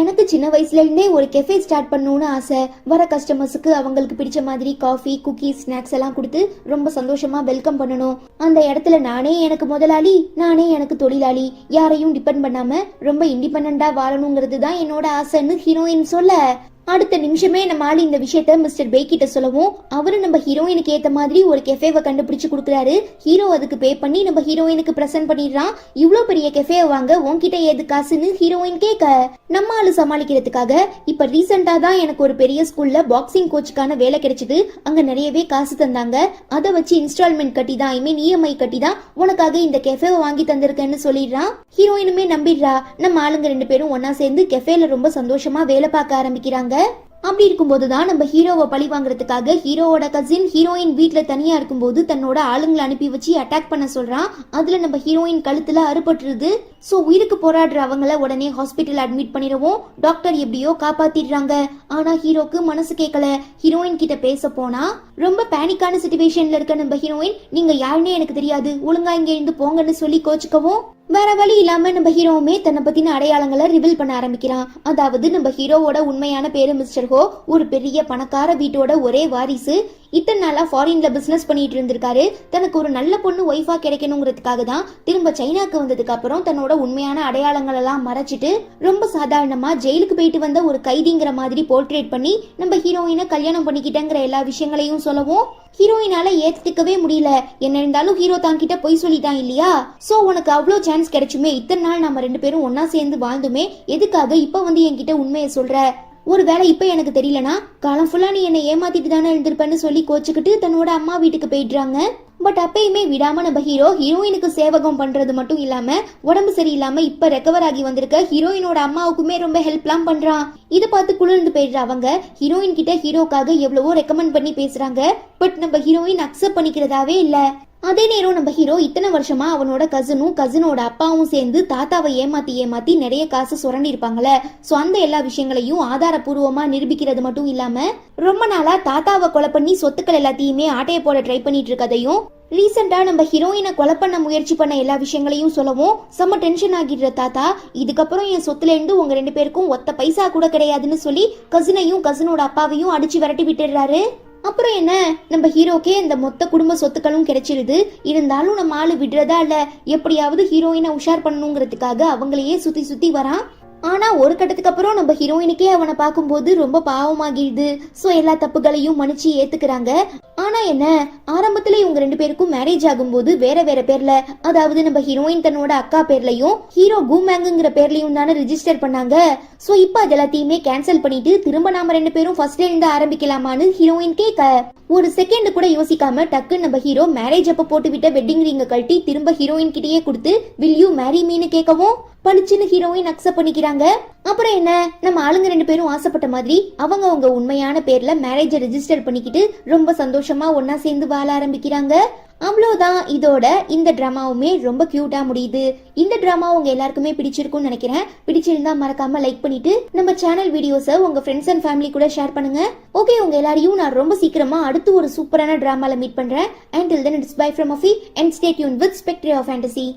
எனக்கு சின்ன வயசுல இருந்தே ஒரு கெஃபே ஸ்டார்ட் பண்ணணும்னு ஆசை, வர கஸ்டமர்ஸுக்கு அவங்களுக்கு பிடிச்ச மாதிரி காஃபி குக்கீஸ் ஸ்நாக்ஸ் எல்லாம் கொடுத்து ரொம்ப சந்தோஷமா வெல்கம் பண்ணணும், அந்த இடத்துல நானே எனக்கு முதலாளி நானே எனக்கு தொழிலாளி, யாரையும் டிபெண்ட் பண்ணாம ரொம்ப இண்டிபெண்டா வாழணுங்கிறது தான் என்னோட ஆசைன்னு ஹீரோயின் சொல்ல, அடுத்த நிமிஷமே நம்ம ஆளு இந்த விஷயத்த மிஸ்டர் பே கிட்ட சொல்லவும் அவரு நம்ம ஹீரோயினுக்கு ஏத்த மாதிரி ஒரு கெஃபேவை கண்டுபிடிச்சு கொடுக்குறாரு. ஹீரோ அதுக்கு பே பண்ணி நம்ம ஹீரோயினுக்கு பிரசன்ட் பண்ணிடுறான். இவ்வளவு பெரிய கெஃபேவை வாங்க உன்கிட்ட ஏது காசுன்னு ஹீரோயின் கேட்க, நம்ம ஆளு சமாளிக்கிறதுக்காக இப்ப ரீசெண்டா தான் எனக்கு ஒரு பெரிய ஸ்கூல்ல பாக்ஸிங் கோச்சுக்கான வேலை கிடைச்சது, அங்க நிறையவே காசு தந்தாங்க, அதை வச்சு இன்ஸ்டால்மெண்ட் கட்டி தான் இஎம்ஐ கட்டி தான் உனக்காக இந்த கெஃபேவை வாங்கி தந்திருக்கேன்னு சொல்லிடுறான். ஹீரோயினுமே நம்பிடுறா. நம்ம ஆளுங்க 2 பேரும் ஒன்னா சேர்ந்து கெஃபேல ரொம்ப சந்தோஷமா வேலை பார்க்க ஆரம்பிக்கிறாங்க. அப்படி இருக்கும்போதுதான் நம்ம ஹீரோவை பழி வாங்குறதுக்காக ஹீரோவோட கசின் ஹீரோயின் வீட்டுல தனியா இருக்கும்போது தன்னோட ஆளுங்களை அனுப்பி வச்சு அட்டாக் பண்ண சொல்றான். அதுல நம்ம ஹீரோயின் கழுத்துல அறுபட்டுருது. சோ உயிருக்கு போராடுற அவங்கள உடனே ஹாஸ்பிட்டல் அட்மிட் பண்ணிடவும் டாக்டர் எப்படியோ காப்பாத்திடுறாங்க. ஆனா ஹீரோக்கு மனசு கேட்கல. ஹீரோயின் கிட்ட பேச போனா ரொம்ப பேனிக்கான சிச்சுவேஷன்ல இருக்க நம்ம ஹீரோயின் நீங்க யாருன்னே எனக்கு தெரியாது ஒழுங்கா இங்க இருந்து போங்கன்னு சொல்லி கோச்சுக்கவும் வேற வழி இல்லாம நம்ம ஹீரோவுமே தன்னை பத்தின அடையாளங்களை ரிவீல் பண்ண ஆரம்பிக்கிறான். அதாவது நம்ம ஹீரோவோட உண்மையான பேரு மிஸ்டர் ஹோ, ஒரு பெரிய பணக்கார வீட்டோட ஒரே வாரிசு, இத்தனை நாளா ஃபாரின்ல பிசினஸ் பண்ணிட்டு இருந்திருக்காரு. தனக்கு ஒரு நல்ல பொண்ணு ஒய்ஃபா கிடைக்கணுங்கிறதுக்காக தான் திரும்ப சைனாக்கு வந்ததுக்கு அப்புறம் தன்னோட உண்மையான அடையாளங்கள் எல்லாம் மறைச்சிட்டு ரொம்ப சாதாரணமா ஜெயிலுக்கு போயிட்டு வந்த ஒரு கைதிங்கிற மாதிரி போர்ட்ரேட் பண்ணி நம்ம ஹீரோயினை கல்யாணம் பண்ணிக்கிட்டேங்கிற எல்லா விஷயங்களையும் சொல்லவும் ஹீரோயினால ஏத்துக்கவே முடியல. என்ன இருந்தாலும் ஹீரோ தான் கிட்ட போய் சொல்லிட்டான் இல்லையா, சோ உனக்கு அவ்வளவு சான்ஸ் கிடைச்சுமே, இத்தனை நாள் நம்ம 2 பேரும் ஒன்னா சேர்ந்து வாழ்ந்துமே, எதுக்காக இப்ப வந்து என்கிட்ட உண்மையை சொல்ற, ஒருவேளை இப்ப எனக்கு தெரியலனா காலம் ஃபுல்லா நீ என்னை ஏமாத்திட்டு தானே இருந்திருப்பேன்னு சொல்லி கோச்சுக்கிட்டு தன்னோட அம்மா வீட்டுக்கு போயிடுறாங்க. பட் அப்பயுமே விடாம நம்ம ஹீரோயினுக்கு சேவகம் பண்றது மட்டும் இல்லாம உடம்பு சரியில்லாம இப்ப ரெக்கவர் ஆகி வந்திருக்க ஹீரோயினோட அம்மாவுக்குமே ரொம்ப ஹெல்ப்லாம் பண்றான். இதை பார்த்து குளிர்ந்து போயிடுற அவங்க ஹீரோயின் கிட்ட ஹீரோக்காக எவ்வளவோ ரெக்கமெண்ட் பண்ணி பேசுறாங்க. பட் நம்ம ஹீரோயின் அக்செப்ட் பண்ணிக்கிறதாவே இல்ல. அதே நேரம் நம்ம ஹீரோ இத்தனை வருஷமா அவனோட கசினோட அப்பாவும் சேர்ந்து தாத்தாவை ஏமாத்தி நிறைய காசு சுரண்டி இருப்பாங்கல்ல. சோ அந்த எல்லா விஷயங்களையும் ஆதாரபூர்வமா நிரூபிக்கிறது மட்டும் இல்லாம ரொம்ப நாளா தாத்தாவை கொலை பண்ணி சொத்துக்கள் எல்லாத்தையுமே ஆட்டைய போட ட்ரை பண்ணிட்டு இருக்கதையும், ரீசெண்டா நம்ம ஹீரோயினை கொலை பண்ண முயற்சி பண்ண எல்லா விஷயங்களையும் சொல்லவும் செம்ம டென்ஷன் ஆகிடுற தாத்தா, இதுக்கப்புறம் என் சொத்துல இருந்து உங்க 2 பேருக்கும் ஒத்த பைசா கூட கிடையாதுன்னு சொல்லி கசினையும் கசினோட அப்பாவையும் அடிச்சு விரட்டி விட்டுடுறாரு. அப்புறம் என்ன, நம்ம ஹீரோக்கே இந்த மொத்த குடும்ப சொத்துக்களும் கிடைச்சிருது. இருந்தாலும் நம்ம ஆளு விடுறதா இல்ல, எப்படியாவது ஹீரோயினை உஷார் பண்ணணுங்கிறதுக்காக அவங்களையே சுத்தி சுத்தி வரான். ஆனா ஒரு கட்டத்துக்கு அப்புறம் நம்ம ஹீரோயினுக்கே அவனை பார்க்கும்போது ரொம்ப பாவமாகிடுது. சோ எல்லா தப்புகளையும் மன்னிச்சு ஏத்துக்கிறாங்க. ஆனா என்ன, ஆரம்பத்துல இவங்க 2 பேருக்கும் மேரேஜ் ஆகும்போது வேற வேற பேர்ல, அதாவது நம்ம ஹீரோயின் தன்னோட அக்கா பேர்லயும் ஹீரோ கூமேங்குங்கிற பேர்லயும் தானே ரிஜிஸ்டர் பண்ணாங்க. சோ இப்ப அது எல்லாத்தையுமே கேன்சல் பண்ணிட்டு திரும்ப நாம 2 பேரும் ஃபர்ஸ்ட்ல இருந்து ஆரம்பிக்கலாமான்னு ஹீரோயின் கேட்க, ஒரு செகண்ட் கூட யோசிக்காம டக்கு நம்ம ஹீரோ மேரேஜ் அப்ப போட்டு விட்ட வெட்டிங் ரிங்க கழட்டி திரும்ப ஹீரோயின் கிட்டயே கொடுத்து வில் யூ மேரி மீன்னு கேட்கவும் பளிச்சுன்னு ஹீரோயின் அக்செப்ட் பண்ணிக்கிறாங்க. அப்புறம் என்ன, நம்ம ஆளுங்க 2 பேரும் ஆசைப்பட்ட மாதிரி அவங்க உண்மையான பேர்ல மேரேஜை ரெஜிஸ்டர் பண்ணிக்கிட்டு ரொம்ப சந்தோஷமா ஒன்னா சேர்ந்து வாழ ஆரம்பிக்கிறாங்க. அவ்வளோதான், இதோட இந்த டிராமாவுமே ரொம்ப கியூட்டா முடியுது. இந்த டிராமா உங்க எல்லாருக்குமே பிடிச்சிருக்கும்னு நினைக்கிறேன். பிடிச்சிருந்தா மறக்காம லைக் பண்ணிட்டு நம்ம சேனல் வீடியோஸை உங்க ஃப்ரெண்ட்ஸ் அண்ட் ஃபேமிலி கூட ஷேர் பண்ணுங்க. ஓகே, உங்க எல்லாரையும் நான் ரொம்ப சீக்கிரமா அடுத்து ஒரு சூப்பரான டிராமால மீட் பண்றேன். Until then, it's bye from Afi and stay tuned with Spectre of Fantasy.